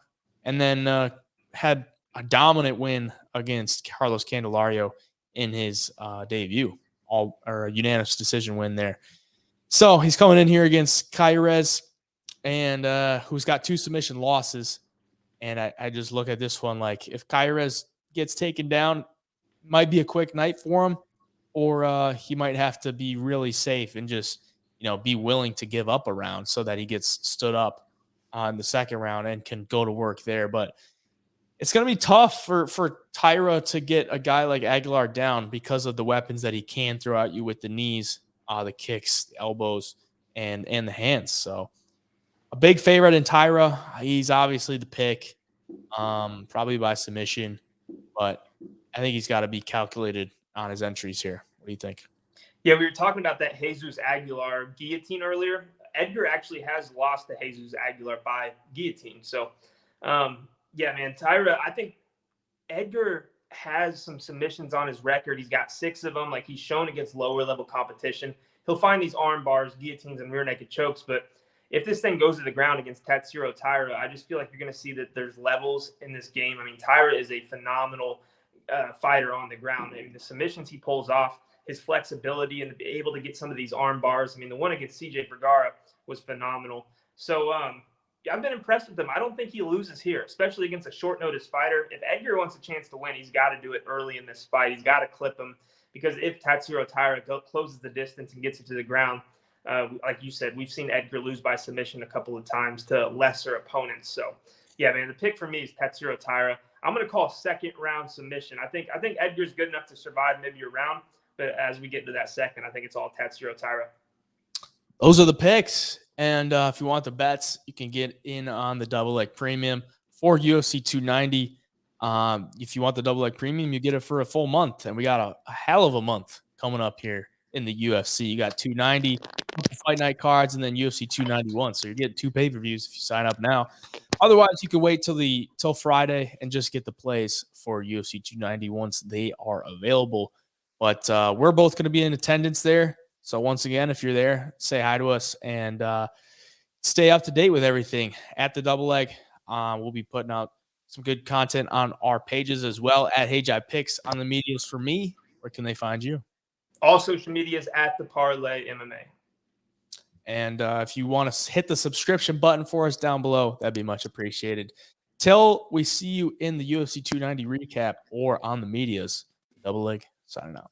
And then had a dominant win against Carlos Candelario in his debut, a unanimous decision win there. So he's coming in here against Chairez, and who's got 2 submission losses. And I just look at this one like, if Chairez gets taken down, might be a quick night for him, or he might have to be really safe and just, be willing to give up a round so that he gets stood up on the second round and can go to work there. But it's going to be tough for Taira to get a guy like Aguilar down because of the weapons that he can throw at you with the knees, the kicks, the elbows, and the hands. So a big favorite in Taira. He's obviously the pick, probably by submission, but I think he's got to be calculated on his entries here. What do you think? Yeah, we were talking about that Jesus Aguilar guillotine earlier. Edgar actually has lost to Jesus Aguilar by guillotine. So, yeah, man, Taira, I think Edgar has some submissions on his record. He's got 6 of them. Like, he's shown against lower level competition. He'll find these arm bars, guillotines, and rear naked chokes. But if this thing goes to the ground against Tatsuro Taira, I just feel like you're going to see that there's levels in this game. I mean, Taira is a phenomenal fighter on the ground. I mean, the submissions he pulls off, his flexibility, and to be able to get some of these arm bars. I mean, the one against CJ Vergara was phenomenal. So, I've been impressed with him. I don't think he loses here, especially against a short notice fighter. If Edgar wants a chance to win, he's got to do it early in this fight. He's got to clip him, because if Tatsuro Taira closes the distance and gets it to the ground, like you said, we've seen Edgar lose by submission a couple of times to lesser opponents. So, yeah, man, the pick for me is Tatsuro Taira. I'm going to call second round submission. I think Edgar's good enough to survive maybe a round, but as we get to that second, I think it's all Tatsuro Taira. Those are the picks. And if you want the bets, you can get in on the double leg premium for UFC 290. If you want the double leg premium, you get it for a full month. And we got a hell of a month coming up here in the UFC. You got 290 fight night cards and then UFC 291. So you're getting 2 pay-per-views if you sign up now. Otherwise, you can wait till Friday and just get the plays for UFC 290 once they are available. But we're both going to be in attendance there. So once again, if you're there, say hi to us and stay up to date with everything at the double leg. We'll be putting out some good content on our pages as well at HeyJai Picks on the medias. For me, where can they find you? All social medias at the Parlay MMA. And if you want to hit the subscription button for us down below, that'd be much appreciated. Till we see you in the UFC 290 recap or on the medias, double leg signing out.